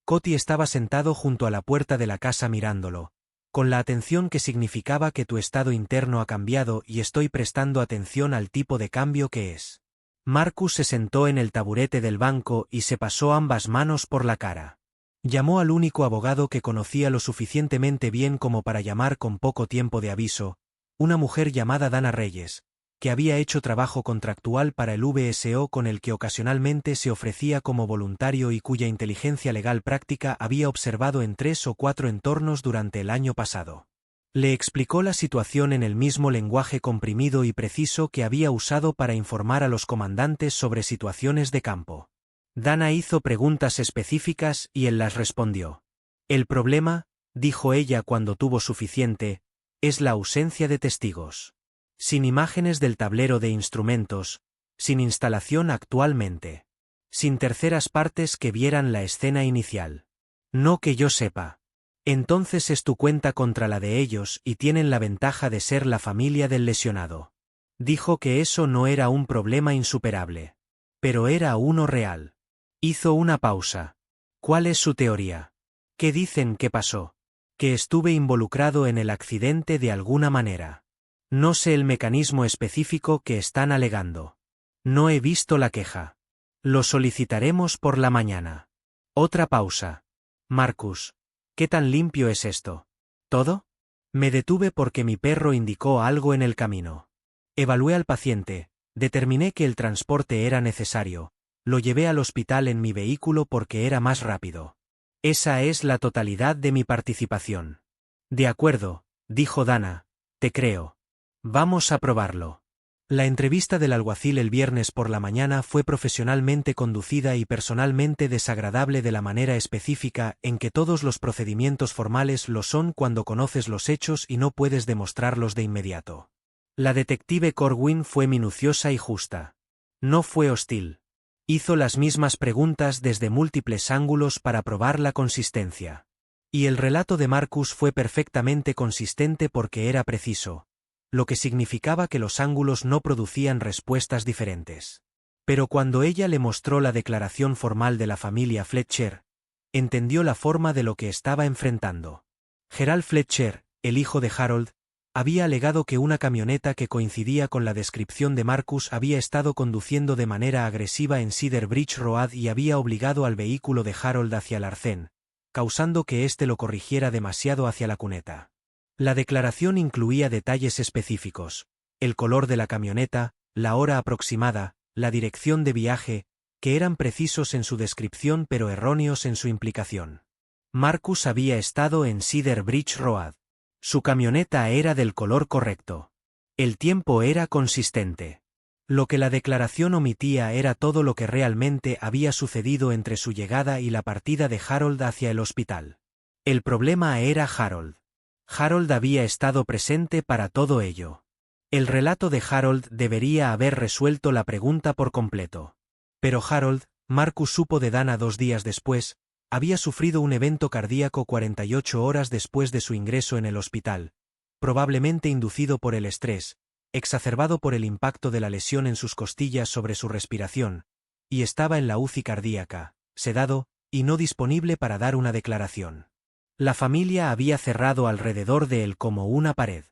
Coti estaba sentado junto a la puerta de la casa mirándolo, con la atención que significaba que tu estado interno ha cambiado y estoy prestando atención al tipo de cambio que es. Marcus se sentó en el taburete del banco y se pasó ambas manos por la cara. Llamó al único abogado que conocía lo suficientemente bien como para llamar con poco tiempo de aviso, una mujer llamada Dana Reyes, que había hecho trabajo contractual para el VSO con el que ocasionalmente se ofrecía como voluntario y cuya inteligencia legal práctica había observado en 3 o 4 entornos durante el año pasado. Le explicó la situación en el mismo lenguaje comprimido y preciso que había usado para informar a los comandantes sobre situaciones de campo. Dana hizo preguntas específicas y él las respondió. El problema, dijo ella cuando tuvo suficiente, es la ausencia de testigos. Sin imágenes del tablero de instrumentos, sin instalación actualmente. Sin terceras partes que vieran la escena inicial. No que yo sepa. Entonces es tu cuenta contra la de ellos y tienen la ventaja de ser la familia del lesionado. Dijo que eso no era un problema insuperable. Pero era uno real. Hizo una pausa. ¿Cuál es su teoría? ¿Qué dicen que pasó? Que estuve involucrado en el accidente de alguna manera. No sé el mecanismo específico que están alegando. No he visto la queja. Lo solicitaremos por la mañana. Otra pausa. Marcus, ¿qué tan limpio es esto? ¿Todo? Me detuve porque mi perro indicó algo en el camino. Evalué al paciente, determiné que el transporte era necesario, lo llevé al hospital en mi vehículo porque era más rápido. Esa es la totalidad de mi participación. De acuerdo, dijo Dana, te creo. Vamos a probarlo. La entrevista del alguacil el viernes por la mañana fue profesionalmente conducida y personalmente desagradable de la manera específica en que todos los procedimientos formales lo son cuando conoces los hechos y no puedes demostrarlos de inmediato. La detective Corwin fue minuciosa y justa. No fue hostil. Hizo las mismas preguntas desde múltiples ángulos para probar la consistencia. Y el relato de Marcus fue perfectamente consistente porque era preciso, lo que significaba que los ángulos no producían respuestas diferentes. Pero cuando ella le mostró la declaración formal de la familia Fletcher, entendió la forma de lo que estaba enfrentando. Gerald Fletcher, el hijo de Harold, había alegado que una camioneta que coincidía con la descripción de Marcus había estado conduciendo de manera agresiva en Cedar Bridge Road y había obligado al vehículo de Harold hacia el arcén, causando que éste lo corrigiera demasiado hacia la cuneta. La declaración incluía detalles específicos, el color de la camioneta, la hora aproximada, la dirección de viaje, que eran precisos en su descripción pero erróneos en su implicación. Marcus había estado en Cedar Bridge Road. Su camioneta era del color correcto. El tiempo era consistente. Lo que la declaración omitía era todo lo que realmente había sucedido entre su llegada y la partida de Harold hacia el hospital. El problema era Harold. Harold había estado presente para todo ello. El relato de Harold debería haber resuelto la pregunta por completo. Pero Harold, Marcus supo de Dana 2 días después, había sufrido un evento cardíaco 48 horas después de su ingreso en el hospital, probablemente inducido por el estrés, exacerbado por el impacto de la lesión en sus costillas sobre su respiración, y estaba en la UCI cardíaca, sedado, y no disponible para dar una declaración. La familia había cerrado alrededor de él como una pared.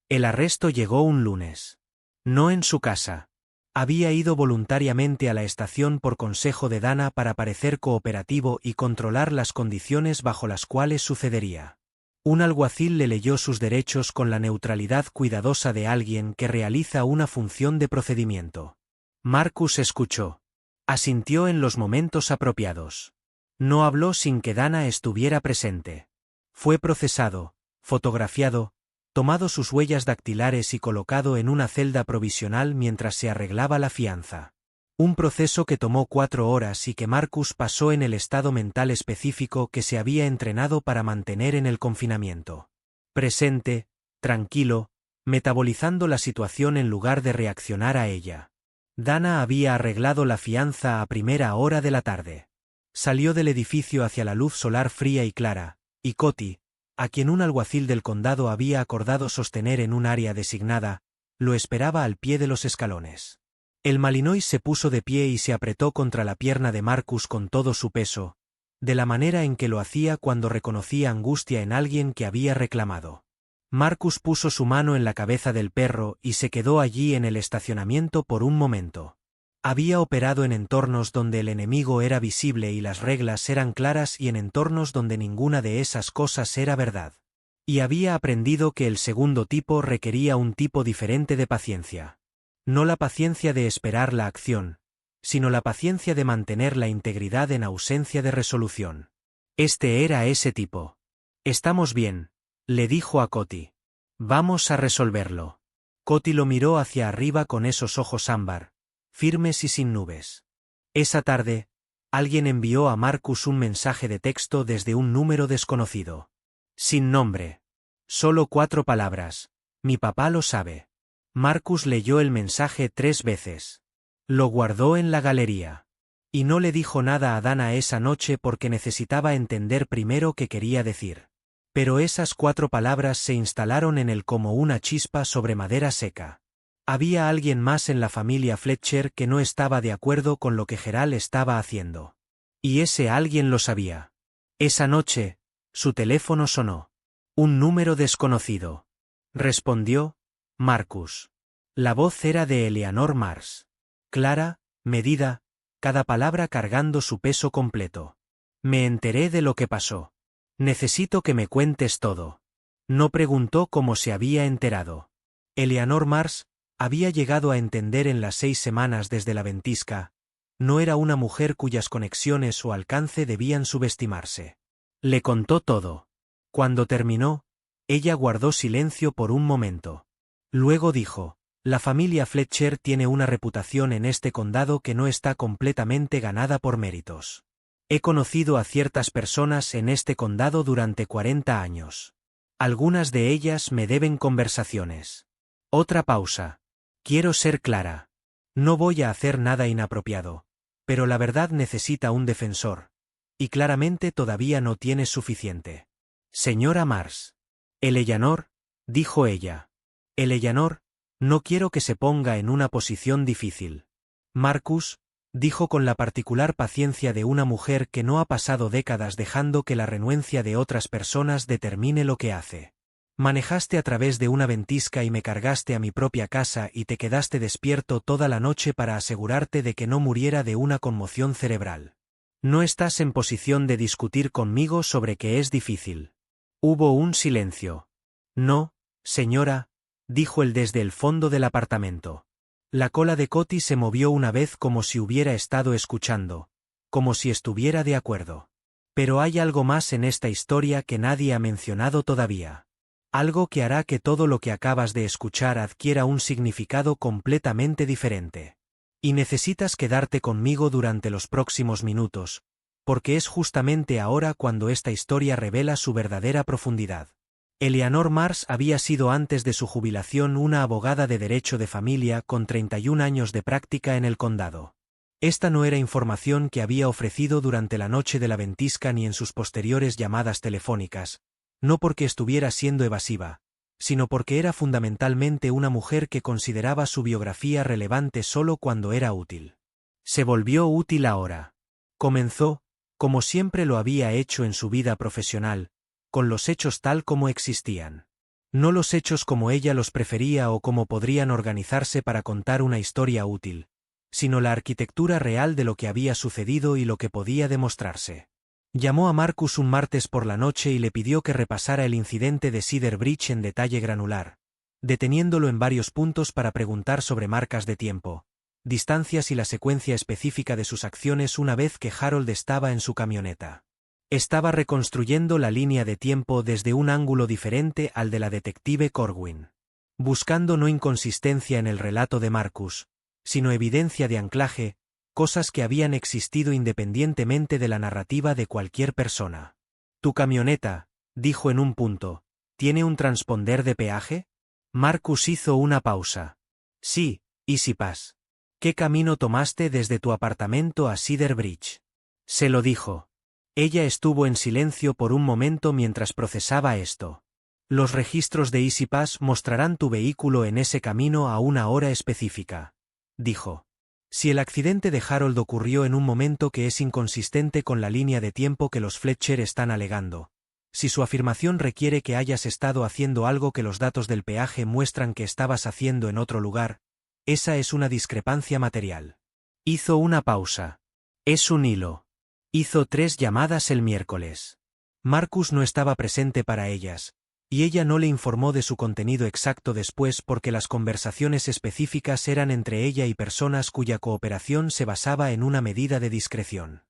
El arresto llegó un lunes. No en su casa. Había ido voluntariamente a la estación por consejo de Dana para parecer cooperativo y controlar las condiciones bajo las cuales sucedería. Un alguacil le leyó sus derechos con la neutralidad cuidadosa de alguien que realiza una función de procedimiento. Marcus escuchó. Asintió en los momentos apropiados. No habló sin que Dana estuviera presente. Fue procesado, fotografiado, tomado sus huellas dactilares y colocado en una celda provisional mientras se arreglaba la fianza. Un proceso que tomó 4 horas y que Marcus pasó en el estado mental específico que se había entrenado para mantener en el confinamiento. Presente, tranquilo, metabolizando la situación en lugar de reaccionar a ella. Dana había arreglado la fianza a primera hora de la tarde. Salió del edificio hacia la luz solar fría y clara, y Coti, a quien un alguacil del condado había acordado sostener en un área designada, lo esperaba al pie de los escalones. El Malinois se puso de pie y se apretó contra la pierna de Marcus con todo su peso, de la manera en que lo hacía cuando reconocía angustia en alguien que había reclamado. Marcus puso su mano en la cabeza del perro y se quedó allí en el estacionamiento por un momento. Había operado en entornos donde el enemigo era visible y las reglas eran claras y en entornos donde ninguna de esas cosas era verdad. Y había aprendido que el segundo tipo requería un tipo diferente de paciencia. No la paciencia de esperar la acción, sino la paciencia de mantener la integridad en ausencia de resolución. Este era ese tipo. «Estamos bien», le dijo a Coti. «Vamos a resolverlo». Coti lo miró hacia arriba con esos ojos ámbar, firmes y sin nubes. Esa tarde, alguien envió a Marcus un mensaje de texto desde un número desconocido. Sin nombre. Solo 4 palabras. «Mi papá lo sabe». Marcus leyó el mensaje 3 veces. Lo guardó en la galería. Y no le dijo nada a Dana esa noche porque necesitaba entender primero qué quería decir. Pero esas 4 palabras se instalaron en él como una chispa sobre madera seca. Había alguien más en la familia Fletcher que no estaba de acuerdo con lo que Gerald estaba haciendo. Y ese alguien lo sabía. Esa noche, su teléfono sonó. Un número desconocido. Respondió Marcus. La voz era de Eleanor Mars. Clara, medida, cada palabra cargando su peso completo. Me enteré de lo que pasó. Necesito que me cuentes todo. No preguntó cómo se había enterado. Eleanor Mars había llegado a entender en las 6 semanas desde la ventisca. No era una mujer cuyas conexiones o alcance debían subestimarse. Le contó todo. Cuando terminó, ella guardó silencio por un momento. Luego dijo: «La familia Fletcher tiene una reputación en este condado que no está completamente ganada por méritos. He conocido a ciertas personas en este condado durante 40 años. Algunas de ellas me deben conversaciones». Otra pausa. «Quiero ser clara. No voy a hacer nada inapropiado. Pero la verdad necesita un defensor. Y claramente todavía no tienes suficiente». «Señora Mars». «Eleanor», dijo ella. «Eleanor, no quiero que se ponga en una posición difícil». «Marcus», dijo con la particular paciencia de una mujer que no ha pasado décadas dejando que la renuencia de otras personas determine lo que hace. «Manejaste a través de una ventisca y me cargaste a mi propia casa y te quedaste despierto toda la noche para asegurarte de que no muriera de una conmoción cerebral. No estás en posición de discutir conmigo sobre que es difícil». Hubo un silencio. «No, señora», dijo él desde el fondo del apartamento. La cola de Coti se movió una vez como si hubiera estado escuchando, como si estuviera de acuerdo. «Pero hay algo más en esta historia que nadie ha mencionado todavía. Algo que hará que todo lo que acabas de escuchar adquiera un significado completamente diferente. Y necesitas quedarte conmigo durante los próximos minutos, porque es justamente ahora cuando esta historia revela su verdadera profundidad». Eleanor Mars había sido antes de su jubilación una abogada de derecho de familia con 31 años de práctica en el condado. Esta no era información que había ofrecido durante la noche de la ventisca ni en sus posteriores llamadas telefónicas, no porque estuviera siendo evasiva, sino porque era fundamentalmente una mujer que consideraba su biografía relevante solo cuando era útil. Se volvió útil ahora. Comenzó, como siempre lo había hecho en su vida profesional, con los hechos tal como existían. No los hechos como ella los prefería o como podrían organizarse para contar una historia útil, sino la arquitectura real de lo que había sucedido y lo que podía demostrarse. Llamó a Marcus un martes por la noche y le pidió que repasara el incidente de Cedar Bridge en detalle granular, deteniéndolo en varios puntos para preguntar sobre marcas de tiempo, distancias y la secuencia específica de sus acciones una vez que Harold estaba en su camioneta. Estaba reconstruyendo la línea de tiempo desde un ángulo diferente al de la detective Corwin, buscando no inconsistencia en el relato de Marcus, sino evidencia de anclaje, cosas que habían existido independientemente de la narrativa de cualquier persona. «Tu camioneta», dijo en un punto, «¿tiene un transponder de peaje?». Marcus hizo una pausa. Sí, Easy Pass. ¿Qué camino tomaste desde tu apartamento a Cedar Bridge? Se lo dijo. Ella estuvo en silencio por un momento mientras procesaba esto. Los registros de Easy Pass mostrarán tu vehículo en ese camino a una hora específica, dijo. Si el accidente de Harold ocurrió en un momento que es inconsistente con la línea de tiempo que los Fletcher están alegando, si su afirmación requiere que hayas estado haciendo algo que los datos del peaje muestran que estabas haciendo en otro lugar, esa es una discrepancia material. Hizo una pausa. Es un hilo. Hizo 3 llamadas el miércoles. Marcus no estaba presente para ellas, y ella no le informó de su contenido exacto después porque las conversaciones específicas eran entre ella y personas cuya cooperación se basaba en una medida de discreción.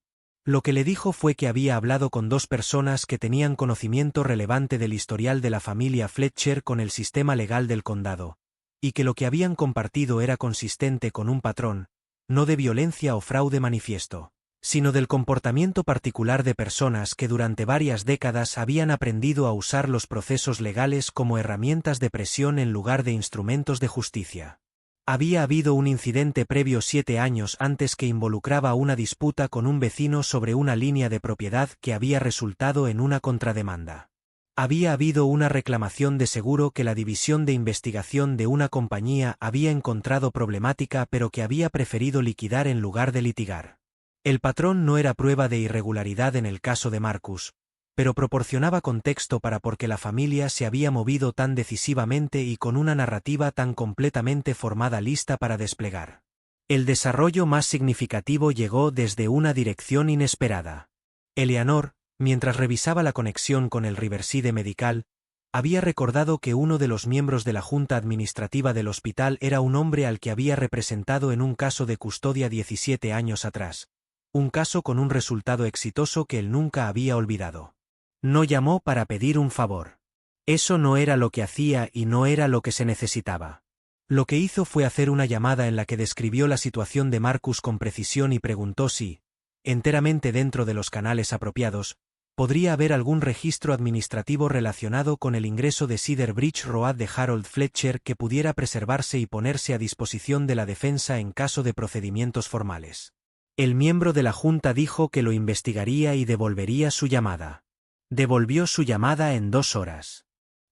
Lo que le dijo fue que había hablado con 2 personas que tenían conocimiento relevante del historial de la familia Fletcher con el sistema legal del condado, y que lo que habían compartido era consistente con un patrón, no de violencia o fraude manifiesto, sino del comportamiento particular de personas que durante varias décadas habían aprendido a usar los procesos legales como herramientas de presión en lugar de instrumentos de justicia. Había habido un incidente previo 7 años antes que involucraba una disputa con un vecino sobre una línea de propiedad que había resultado en una contrademanda. Había habido una reclamación de seguro que la división de investigación de una compañía había encontrado problemática pero que había preferido liquidar en lugar de litigar. El patrón no era prueba de irregularidad en el caso de Marcus, pero proporcionaba contexto para por qué la familia se había movido tan decisivamente y con una narrativa tan completamente formada lista para desplegar. El desarrollo más significativo llegó desde una dirección inesperada. Eleanor, mientras revisaba la conexión con el Riverside Medical, había recordado que uno de los miembros de la junta administrativa del hospital era un hombre al que había representado en un caso de custodia 17 años atrás. Un caso con un resultado exitoso que él nunca había olvidado. No llamó para pedir un favor. Eso no era lo que hacía y no era lo que se necesitaba. Lo que hizo fue hacer una llamada en la que describió la situación de Marcus con precisión y preguntó si, enteramente dentro de los canales apropiados, podría haber algún registro administrativo relacionado con el ingreso de Cedar Bridge Road de Harold Fletcher que pudiera preservarse y ponerse a disposición de la defensa en caso de procedimientos formales. El miembro de la Junta dijo que lo investigaría y devolvería su llamada. Devolvió su llamada en 2 horas.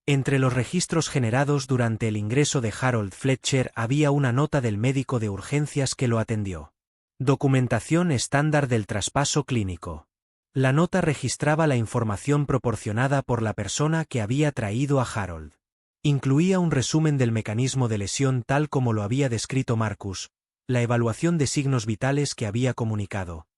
Entre los registros generados durante el ingreso de Harold Fletcher había una nota del médico de urgencias que lo atendió. Documentación estándar del traspaso clínico. La nota registraba la información proporcionada por la persona que había traído a Harold. Incluía un resumen del mecanismo de lesión tal como lo había descrito Marcus, la evaluación de signos vitales que había comunicado.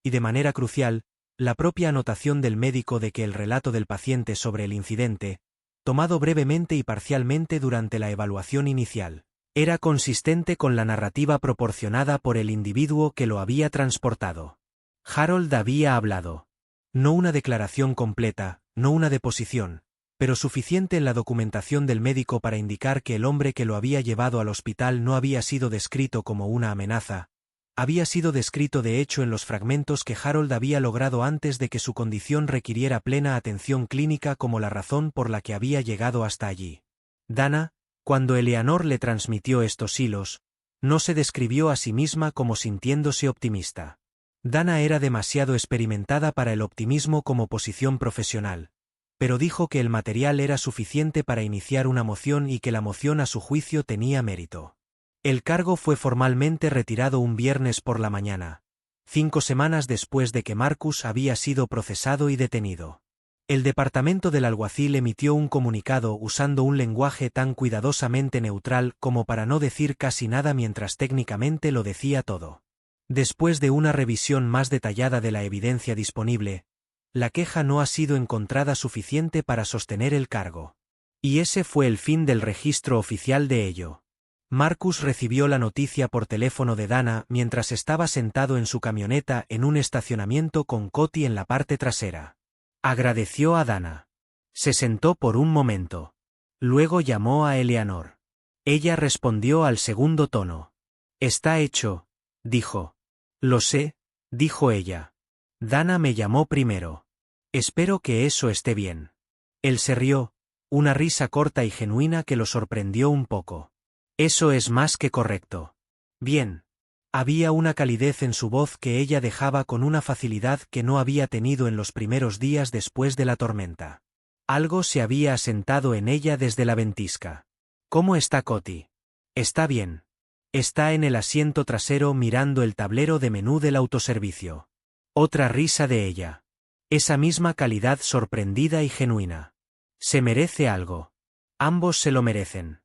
Y de manera crucial, la propia anotación del médico de que el relato del paciente sobre el incidente, tomado brevemente y parcialmente durante la evaluación inicial, era consistente con la narrativa proporcionada por el individuo que lo había transportado. Harold había hablado. No una declaración completa, no una deposición, pero suficiente en la documentación del médico para indicar que el hombre que lo había llevado al hospital no había sido descrito como una amenaza. Había sido descrito de hecho en los fragmentos que Harold había logrado antes de que su condición requiriera plena atención clínica como la razón por la que había llegado hasta allí. Dana, cuando Eleanor le transmitió estos hilos, no se describió a sí misma como sintiéndose optimista. Dana era demasiado experimentada para el optimismo como posición profesional, pero dijo que el material era suficiente para iniciar una moción y que la moción a su juicio tenía mérito. El cargo fue formalmente retirado un viernes por la mañana, 5 semanas después de que Marcus había sido procesado y detenido. El departamento del alguacil emitió un comunicado usando un lenguaje tan cuidadosamente neutral como para no decir casi nada mientras técnicamente lo decía todo. Después de una revisión más detallada de la evidencia disponible, la queja no ha sido encontrada suficiente para sostener el cargo. Y ese fue el fin del registro oficial de ello. Marcus recibió la noticia por teléfono de Dana mientras estaba sentado en su camioneta en un estacionamiento con Coti en la parte trasera. Agradeció a Dana. Se sentó por un momento. Luego llamó a Eleanor. Ella respondió al segundo tono. Está hecho, dijo. Lo sé, dijo ella. Dana me llamó primero. Espero que eso esté bien. Él se rió, Una risa corta y genuina que lo sorprendió un poco. Eso es más que correcto. Bien. Había una calidez en su voz que ella dejaba con una facilidad que no había tenido en los primeros días después de la tormenta. Algo se había asentado en ella desde la ventisca. ¿Cómo está Coti? Está bien. Está en el asiento trasero mirando el tablero de menú del autoservicio. Otra risa de ella. Esa misma calidad sorprendida y genuina. Se merece algo. Ambos se lo merecen.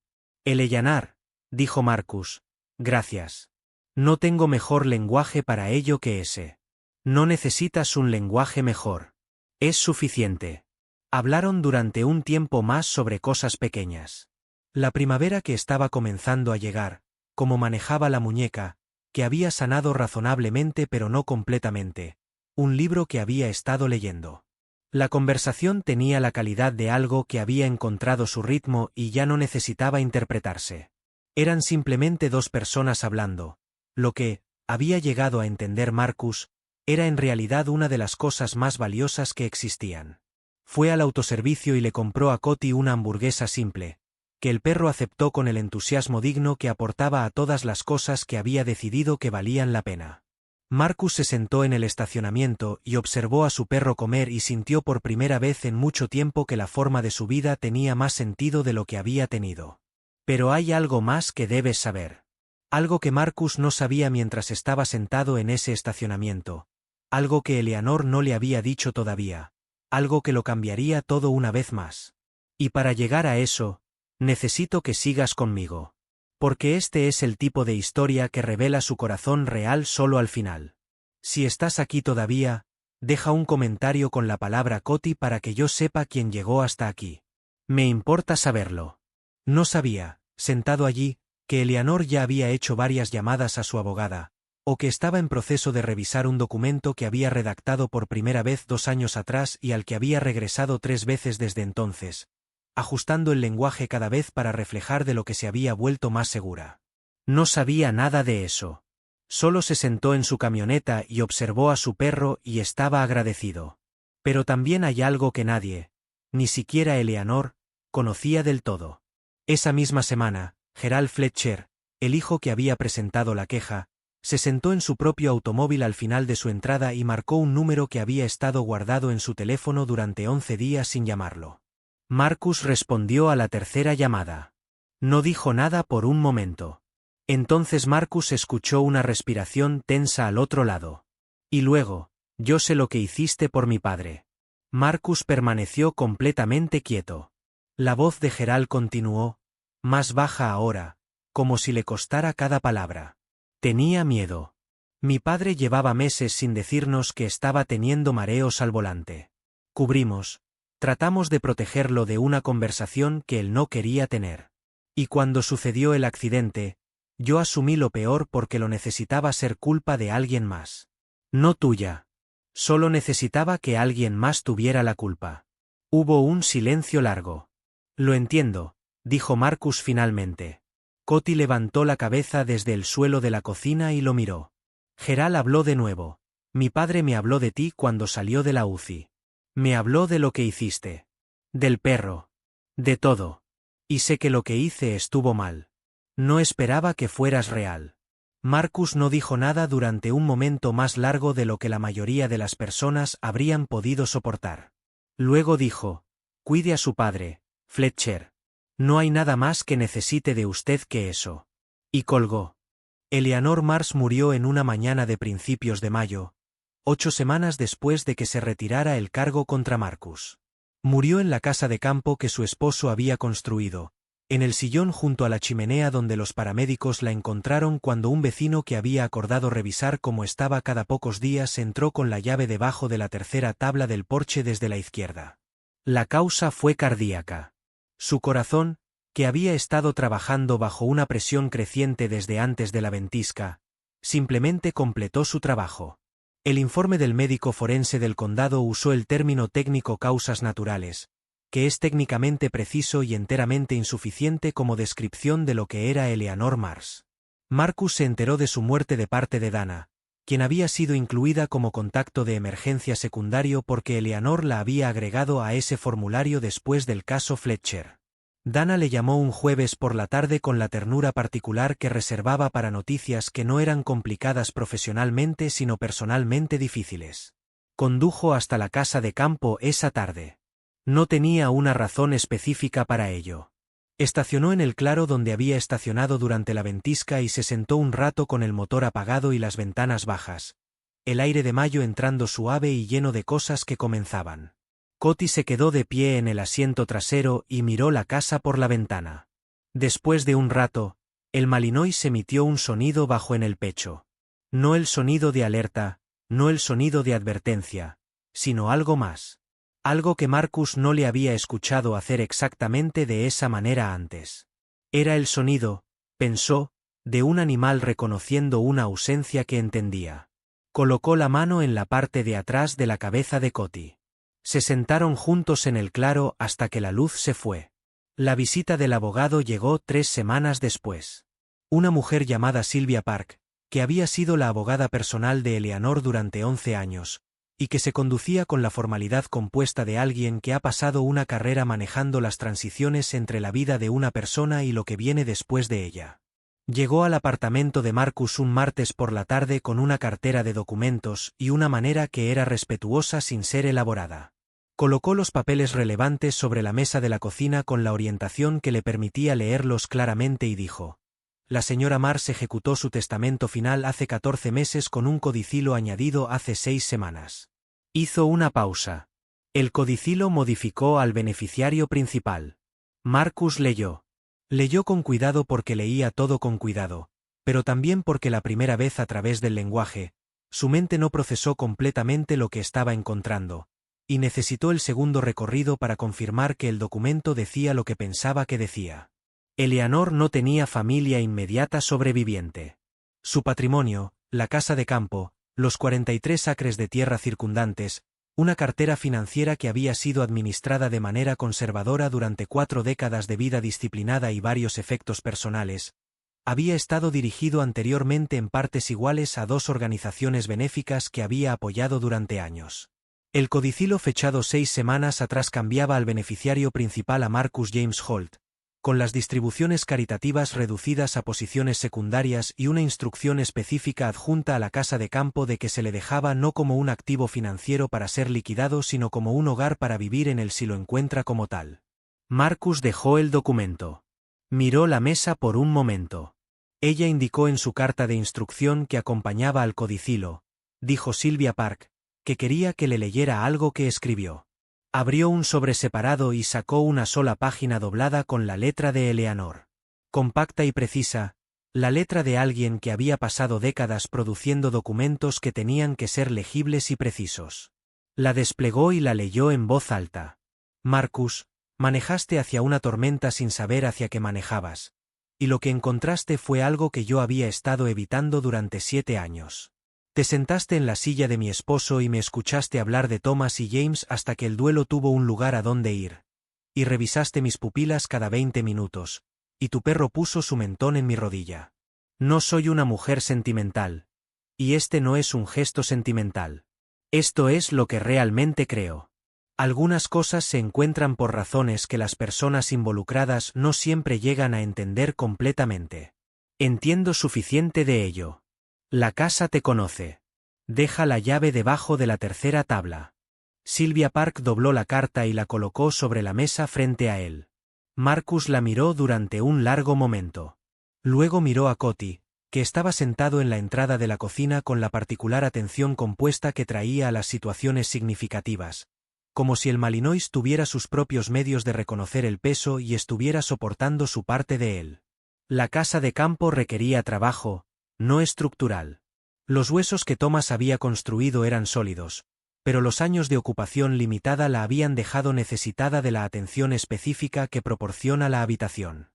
Eleanor, dijo Marcus. Gracias. No tengo mejor lenguaje para ello que ese. No necesitas un lenguaje mejor. Es suficiente. Hablaron durante un tiempo más sobre cosas pequeñas. La primavera que estaba comenzando a llegar, cómo manejaba la muñeca, que había sanado razonablemente pero no completamente, un libro que había estado leyendo. La conversación tenía la calidad de algo que había encontrado su ritmo y ya no necesitaba interpretarse. Eran simplemente dos personas hablando. Lo que, había llegado a entender Marcus, era en realidad una de las cosas más valiosas que existían. Fue al autoservicio y le compró a Coti una hamburguesa simple, que el perro aceptó con el entusiasmo digno que aportaba a todas las cosas que había decidido que valían la pena. Marcus se sentó en el estacionamiento y observó a su perro comer y sintió por primera vez en mucho tiempo que la forma de su vida tenía más sentido de lo que había tenido. Pero hay algo más que debes saber. Algo que Marcus no sabía mientras estaba sentado en ese estacionamiento. Algo que Eleanor no le había dicho todavía. Algo que lo cambiaría todo una vez más. Y para llegar a eso, necesito que sigas conmigo. Porque este es el tipo de historia que revela su corazón real solo al final. Si estás aquí todavía, deja un comentario con la palabra Coti para que yo sepa quién llegó hasta aquí. Me importa saberlo. No sabía, sentado allí, que Eleanor ya había hecho varias llamadas a su abogada, o que estaba en proceso de revisar un documento que había redactado por primera vez 2 años atrás y al que había regresado 3 veces desde entonces, ajustando el lenguaje cada vez para reflejar de lo que se había vuelto más segura. No sabía nada de eso. Solo se sentó en su camioneta y observó a su perro y estaba agradecido. Pero también hay algo que nadie, ni siquiera Eleanor, conocía del todo. Esa misma semana, Gerald Fletcher, el hijo que había presentado la queja, se sentó en su propio automóvil al final de su entrada y marcó un número que había estado guardado en su teléfono durante 11 días sin llamarlo. Marcus respondió a la tercera llamada. No dijo nada por un momento. Entonces Marcus escuchó una respiración tensa al otro lado. Y luego, yo sé lo que hiciste por mi padre. Marcus permaneció completamente quieto. La voz de Gerald continuó, más baja ahora, como si le costara cada palabra. Tenía miedo. Mi padre llevaba meses sin decirnos que estaba teniendo mareos al volante. Tratamos de protegerlo de una conversación que él no quería tener. Y cuando sucedió el accidente, yo asumí lo peor porque lo necesitaba ser culpa de alguien más. No tuya. Solo necesitaba que alguien más tuviera la culpa. Hubo un silencio largo. Lo entiendo, dijo Marcus finalmente. Coti levantó la cabeza desde el suelo de la cocina y lo miró. Gerald habló de nuevo. Mi padre me habló de ti cuando salió de la UCI. Me habló de lo que hiciste. Del perro. De todo. Y sé que lo que hice estuvo mal. No esperaba que fueras real. Marcus no dijo nada durante un momento más largo de lo que la mayoría de las personas habrían podido soportar. Luego dijo, cuide a su padre, Fletcher. No hay nada más que necesite de usted que eso. Y colgó. Eleanor Mars murió en una mañana de principios de mayo, 8 semanas después de que se retirara el cargo contra Marcus. Murió en la casa de campo que su esposo había construido, en el sillón junto a la chimenea donde los paramédicos la encontraron cuando un vecino que había acordado revisar cómo estaba cada pocos días entró con la llave debajo de la tercera tabla del porche desde la izquierda. La causa fue cardíaca. Su corazón, que había estado trabajando bajo una presión creciente desde antes de la ventisca, simplemente completó su trabajo. El informe del médico forense del condado usó el término técnico causas naturales, que es técnicamente preciso y enteramente insuficiente como descripción de lo que era Eleanor Mars. Marcus se enteró de su muerte de parte de Dana, quien había sido incluida como contacto de emergencia secundario porque Eleanor la había agregado a ese formulario después del caso Fletcher. Dana le llamó un jueves por la tarde con la ternura particular que reservaba para noticias que no eran complicadas profesionalmente sino personalmente difíciles. Condujo hasta la casa de campo esa tarde. No tenía una razón específica para ello. Estacionó en el claro donde había estacionado durante la ventisca y se sentó un rato con el motor apagado y las ventanas bajas, el aire de mayo entrando suave y lleno de cosas que comenzaban. Coti se quedó de pie en el asiento trasero y miró la casa por la ventana. Después de un rato, el Malinois emitió un sonido bajo en el pecho. No el sonido de alerta, no el sonido de advertencia, sino algo más. Algo que Marcus no le había escuchado hacer exactamente de esa manera antes. Era el sonido, pensó, de un animal reconociendo una ausencia que entendía. Colocó la mano en la parte de atrás de la cabeza de Coti. Se sentaron juntos en el claro hasta que la luz se fue. La visita del abogado llegó 3 semanas después. Una mujer llamada Sylvia Park, que había sido la abogada personal de Eleanor durante 11 años, y que se conducía con la formalidad compuesta de alguien que ha pasado una carrera manejando las transiciones entre la vida de una persona y lo que viene después de ella. Llegó al apartamento de Marcus un martes por la tarde con una cartera de documentos y una manera que era respetuosa sin ser elaborada. Colocó los papeles relevantes sobre la mesa de la cocina con la orientación que le permitía leerlos claramente y dijo: La señora Mars ejecutó su testamento final hace 14 meses con un codicilo añadido hace 6 semanas. Hizo una pausa. El codicilo modificó al beneficiario principal. Marcus leyó. Leyó con cuidado porque leía todo con cuidado, pero también porque la primera vez a través del lenguaje, su mente no procesó completamente lo que estaba encontrando, y necesitó el segundo recorrido para confirmar que el documento decía lo que pensaba que decía. Eleanor no tenía familia inmediata sobreviviente. Su patrimonio, la casa de campo, los 43 acres de tierra circundantes, una cartera financiera que había sido administrada de manera conservadora durante 4 décadas de vida disciplinada y varios efectos personales, había estado dirigido anteriormente en partes iguales a 2 organizaciones benéficas que había apoyado durante años. El codicilo fechado 6 semanas atrás cambiaba al beneficiario principal a Marcus James Holt, con las distribuciones caritativas reducidas a posiciones secundarias y una instrucción específica adjunta a la casa de campo de que se le dejaba no como un activo financiero para ser liquidado sino como un hogar para vivir en él si lo encuentra como tal. Marcus dejó el documento. Miró la mesa por un momento. Ella indicó en su carta de instrucción que acompañaba al codicilo, dijo Sylvia Park, que quería que le leyera algo que escribió. Abrió un sobre separado y sacó una sola página doblada con la letra de Eleanor. Compacta y precisa, la letra de alguien que había pasado décadas produciendo documentos que tenían que ser legibles y precisos. La desplegó y la leyó en voz alta. Marcus, manejaste hacia una tormenta sin saber hacia qué manejabas, y lo que encontraste fue algo que yo había estado evitando durante 7 años. Te sentaste en la silla de mi esposo y me escuchaste hablar de Thomas y James hasta que el duelo tuvo un lugar a donde ir. Y revisaste mis pupilas cada 20 minutos, y tu perro puso su mentón en mi rodilla. No soy una mujer sentimental. Y este no es un gesto sentimental. Esto es lo que realmente creo. Algunas cosas se encuentran por razones que las personas involucradas no siempre llegan a entender completamente. Entiendo suficiente de ello. La casa te conoce. Deja la llave debajo de la tercera tabla. Sylvia Park dobló la carta y la colocó sobre la mesa frente a él. Marcus la miró durante un largo momento. Luego miró a Coti, que estaba sentado en la entrada de la cocina con la particular atención compuesta que traía a las situaciones significativas, como si el Malinois tuviera sus propios medios de reconocer el peso y estuviera soportando su parte de él. La casa de campo requería trabajo, no estructural. Los huesos que Thomas había construido eran sólidos, pero los años de ocupación limitada la habían dejado necesitada de la atención específica que proporciona la habitación.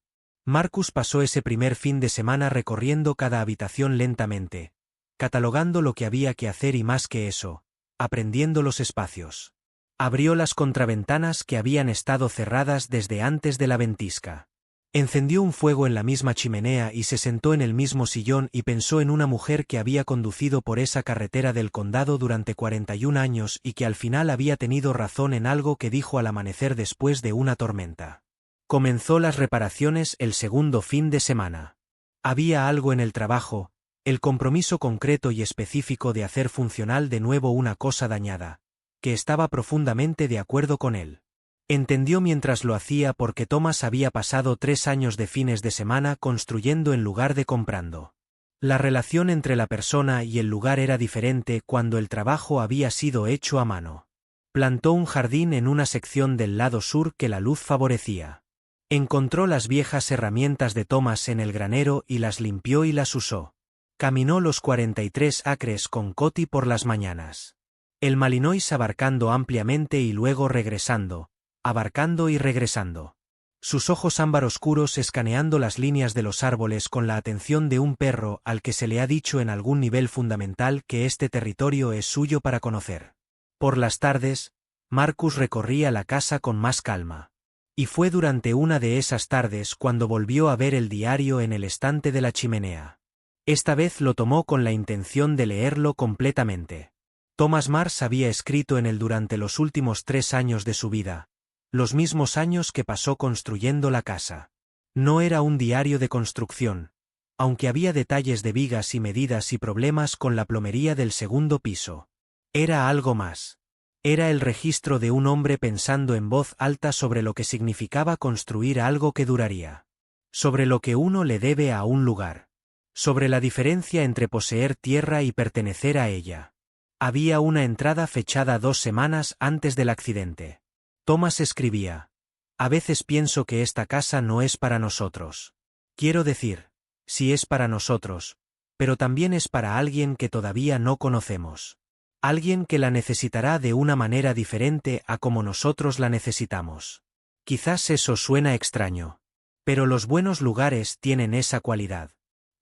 Marcus pasó ese primer fin de semana recorriendo cada habitación lentamente, catalogando lo que había que hacer y más que eso, aprendiendo los espacios. Abrió las contraventanas que habían estado cerradas desde antes de la ventisca. Encendió un fuego en la misma chimenea y se sentó en el mismo sillón y pensó en una mujer que había conducido por esa carretera del condado durante 41 años y que al final había tenido razón en algo que dijo al amanecer después de una tormenta. Comenzó las reparaciones el segundo fin de semana. Había algo en el trabajo, el compromiso concreto y específico de hacer funcional de nuevo una cosa dañada, que estaba profundamente de acuerdo con él. Entendió mientras lo hacía porque Thomas había pasado 3 años de fines de semana construyendo en lugar de comprando. La relación entre la persona y el lugar era diferente cuando el trabajo había sido hecho a mano. Plantó un jardín en una sección del lado sur que la luz favorecía. Encontró las viejas herramientas de Thomas en el granero y las limpió y las usó. Caminó los 43 acres con Coti por las mañanas. El Malinois abarcando ampliamente y luego regresando, abarcando y regresando. Sus ojos ámbar oscuros escaneando las líneas de los árboles con la atención de un perro al que se le ha dicho en algún nivel fundamental que este territorio es suyo para conocer. Por las tardes, Marcus recorría la casa con más calma. Y fue durante una de esas tardes cuando volvió a ver el diario en el estante de la chimenea. Esta vez lo tomó con la intención de leerlo completamente. Thomas Mars había escrito en él durante los últimos 3 años de su vida, los mismos años que pasó construyendo la casa. No era un diario de construcción, aunque había detalles de vigas y medidas y problemas con la plomería del segundo piso. Era algo más. Era el registro de un hombre pensando en voz alta sobre lo que significaba construir algo que duraría. Sobre lo que uno le debe a un lugar. Sobre la diferencia entre poseer tierra y pertenecer a ella. Había una entrada fechada 2 semanas antes del accidente. Thomas escribía: a veces pienso que esta casa no es para nosotros. Quiero decir, sí es para nosotros, pero también es para alguien que todavía no conocemos. Alguien que la necesitará de una manera diferente a como nosotros la necesitamos. Quizás eso suena extraño. Pero los buenos lugares tienen esa cualidad.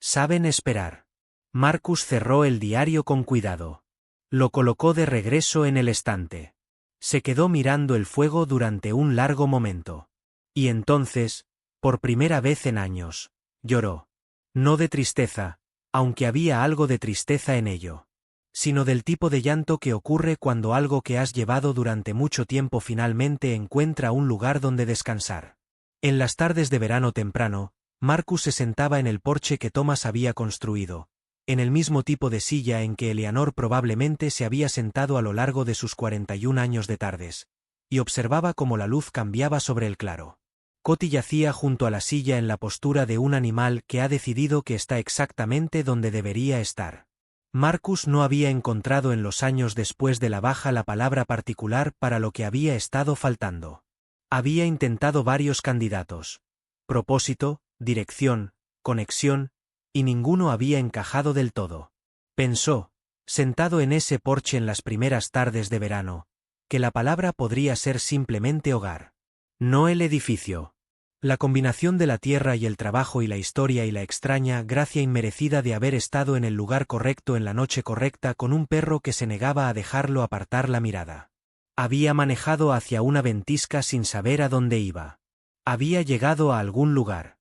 Saben esperar. Marcus cerró el diario con cuidado. Lo colocó de regreso en el estante. Se quedó mirando el fuego durante un largo momento. Y entonces, por primera vez en años, lloró. No de tristeza, aunque había algo de tristeza en ello, sino del tipo de llanto que ocurre cuando algo que has llevado durante mucho tiempo finalmente encuentra un lugar donde descansar. En las tardes de verano temprano, Marcus se sentaba en el porche que Thomas había construido, en el mismo tipo de silla en que Eleanor probablemente se había sentado a lo largo de sus 41 años de tardes, y observaba cómo la luz cambiaba sobre el claro. Coti yacía junto a la silla en la postura de un animal que ha decidido que está exactamente donde debería estar. Marcus no había encontrado en los años después de la baja la palabra particular para lo que había estado faltando. Había intentado varios candidatos. Propósito, dirección, conexión, y ninguno había encajado del todo. Pensó, sentado en ese porche en las primeras tardes de verano, que la palabra podría ser simplemente hogar. No el edificio. La combinación de la tierra y el trabajo y la historia y la extraña gracia inmerecida de haber estado en el lugar correcto en la noche correcta con un perro que se negaba a dejarlo apartar la mirada. Había manejado hacia una ventisca sin saber a dónde iba. Había llegado a algún lugar.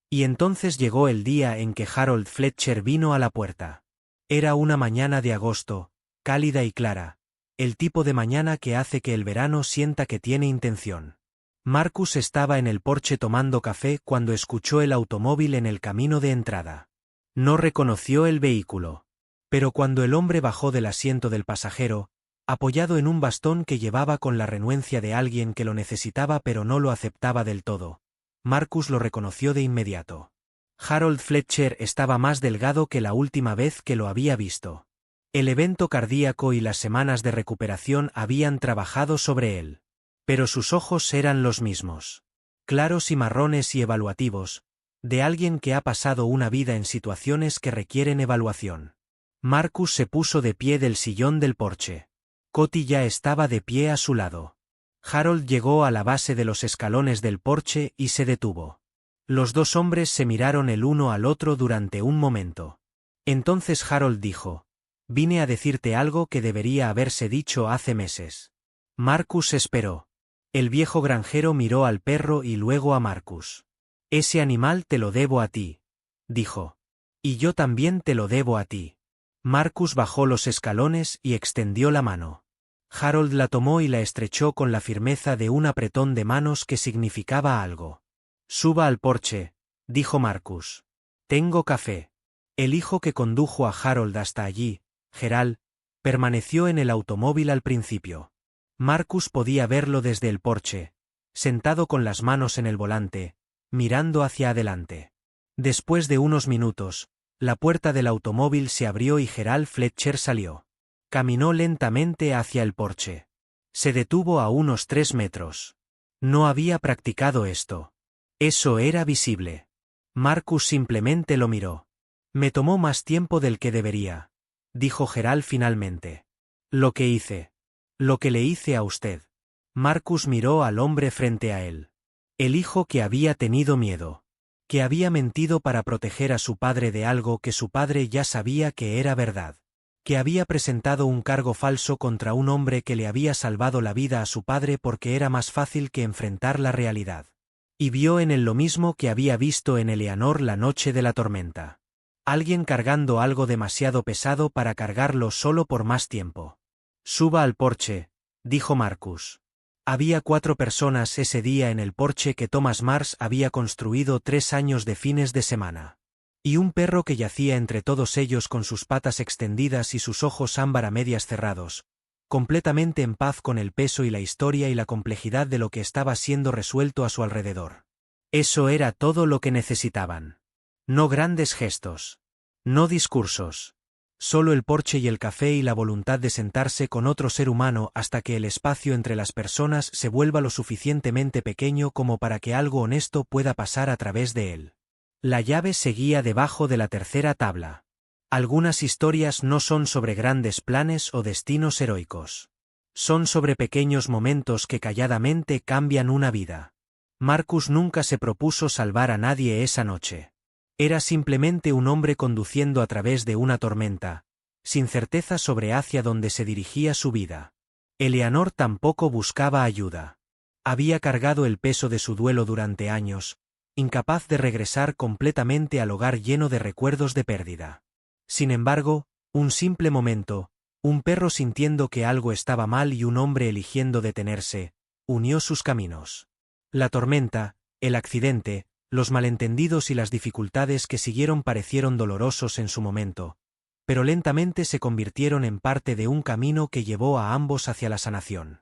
Y entonces llegó el día en que Harold Fletcher vino a la puerta. Era una mañana de agosto, cálida y clara, el tipo de mañana que hace que el verano sienta que tiene intención. Marcus estaba en el porche tomando café cuando escuchó el automóvil en el camino de entrada. No reconoció el vehículo. Pero cuando el hombre bajó del asiento del pasajero, apoyado en un bastón que llevaba con la renuencia de alguien que lo necesitaba pero no lo aceptaba del todo, Marcus lo reconoció de inmediato. Harold Fletcher estaba más delgado que la última vez que lo había visto. El evento cardíaco y las semanas de recuperación habían trabajado sobre él. Pero sus ojos eran los mismos. Claros y marrones y evaluativos, de alguien que ha pasado una vida en situaciones que requieren evaluación. Marcus se puso de pie del sillón del porche. Coti ya estaba de pie a su lado. Harold llegó a la base de los escalones del porche y se detuvo. Los dos hombres se miraron el uno al otro durante un momento. Entonces Harold dijo: «Vine a decirte algo que debería haberse dicho hace meses». Marcus esperó. El viejo granjero miró al perro y luego a Marcus. Ese animal te lo debo a ti, dijo. Y yo también te lo debo a ti. Marcus bajó los escalones y extendió la mano. Harold la tomó y la estrechó con la firmeza de un apretón de manos que significaba algo. Suba al porche, dijo Marcus. Tengo café. El hijo que condujo a Harold hasta allí, Gerald, permaneció en el automóvil al principio. Marcus podía verlo desde el porche, sentado con las manos en el volante, mirando hacia adelante. Después de unos minutos, la puerta del automóvil se abrió y Gerald Fletcher salió. Caminó lentamente hacia el porche. Se detuvo a unos 3 metros. No había practicado esto. Eso era visible. Marcus simplemente lo miró. Me tomó más tiempo del que debería, dijo Gerald finalmente. Lo que hice. Lo que le hice a usted. Marcus miró al hombre frente a él. El hijo que había tenido miedo. Que había mentido para proteger a su padre de algo que su padre ya sabía que era verdad. Que había presentado un cargo falso contra un hombre que le había salvado la vida a su padre porque era más fácil que enfrentar la realidad. Y vio en él lo mismo que había visto en Eleanor la noche de la tormenta. Alguien cargando algo demasiado pesado para cargarlo solo por más tiempo. Suba al porche, dijo Marcus. Había 4 personas ese día en el porche que Thomas Mars había construido 3 años de fines de semana. Y un perro que yacía entre todos ellos con sus patas extendidas y sus ojos ámbar a medias cerrados, completamente en paz con el peso y la historia y la complejidad de lo que estaba siendo resuelto a su alrededor. Eso era todo lo que necesitaban. No grandes gestos. No discursos. Solo el porche y el café y la voluntad de sentarse con otro ser humano hasta que el espacio entre las personas se vuelva lo suficientemente pequeño como para que algo honesto pueda pasar a través de él. La llave seguía debajo de la tercera tabla. Algunas historias no son sobre grandes planes o destinos heroicos. Son sobre pequeños momentos que calladamente cambian una vida. Marcus nunca se propuso salvar a nadie esa noche. Era simplemente un hombre conduciendo a través de una tormenta, sin certeza sobre hacia dónde se dirigía su vida. Eleanor tampoco buscaba ayuda. Había cargado el peso de su duelo durante años, incapaz de regresar completamente al hogar lleno de recuerdos de pérdida. Sin embargo, un simple momento, un perro sintiendo que algo estaba mal y un hombre eligiendo detenerse, unió sus caminos. La tormenta, el accidente, los malentendidos y las dificultades que siguieron parecieron dolorosos en su momento, pero lentamente se convirtieron en parte de un camino que llevó a ambos hacia la sanación.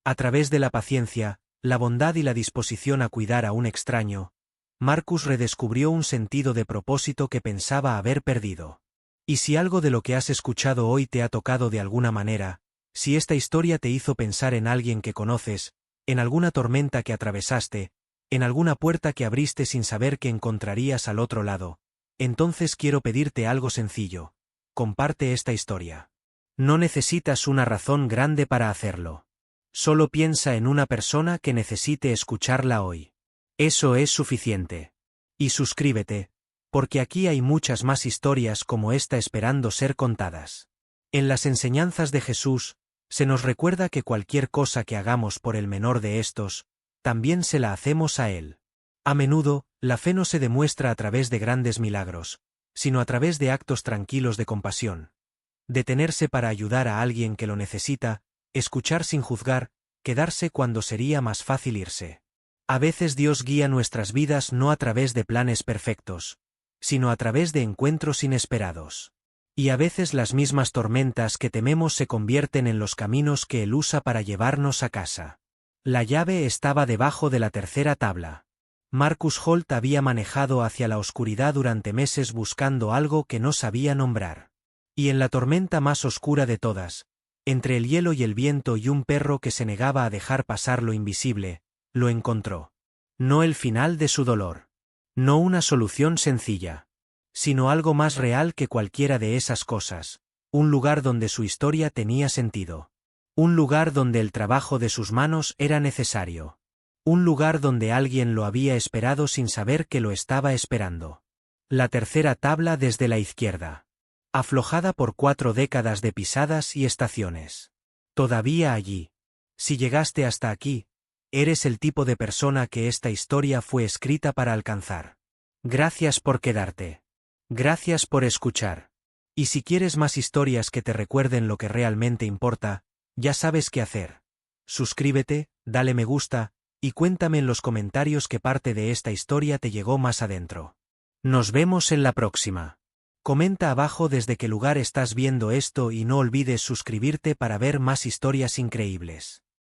A través de la paciencia, la bondad y la disposición a cuidar a un extraño, Marcus redescubrió un sentido de propósito que pensaba haber perdido. Y si algo de lo que has escuchado hoy te ha tocado de alguna manera, si esta historia te hizo pensar en alguien que conoces, en alguna tormenta que atravesaste, en alguna puerta que abriste sin saber que encontrarías al otro lado, entonces quiero pedirte algo sencillo. Comparte esta historia. No necesitas una razón grande para hacerlo. Solo piensa en una persona que necesite escucharla hoy. Eso es suficiente. Y suscríbete, porque aquí hay muchas más historias como esta esperando ser contadas. En las enseñanzas de Jesús, se nos recuerda que cualquier cosa que hagamos por el menor de estos, también se la hacemos a Él. A menudo, la fe no se demuestra a través de grandes milagros, sino a través de actos tranquilos de compasión. Detenerse para ayudar a alguien que lo necesita, escuchar sin juzgar, quedarse cuando sería más fácil irse. A veces Dios guía nuestras vidas no a través de planes perfectos, sino a través de encuentros inesperados. Y a veces las mismas tormentas que tememos se convierten en los caminos que Él usa para llevarnos a casa. La llave estaba debajo de la tercera tabla. Marcus Holt había manejado hacia la oscuridad durante meses buscando algo que no sabía nombrar. Y en la tormenta más oscura de todas, entre el hielo y el viento y un perro que se negaba a dejar pasar lo invisible, lo encontró. No el final de su dolor. No una solución sencilla. Sino algo más real que cualquiera de esas cosas. Un lugar donde su historia tenía sentido. Un lugar donde el trabajo de sus manos era necesario. Un lugar donde alguien lo había esperado sin saber que lo estaba esperando. La tercera tabla desde la izquierda. Aflojada por 4 décadas de pisadas y estaciones. Todavía allí. Si llegaste hasta aquí, Eres el tipo de persona que esta historia fue escrita para alcanzar. Gracias por quedarte. Gracias por escuchar. Y si quieres más historias que te recuerden lo que realmente importa, ya sabes qué hacer. Suscríbete, dale me gusta, y cuéntame en los comentarios qué parte de esta historia te llegó más adentro. Nos vemos en la próxima. Comenta abajo desde qué lugar estás viendo esto y no olvides suscribirte para ver más historias increíbles.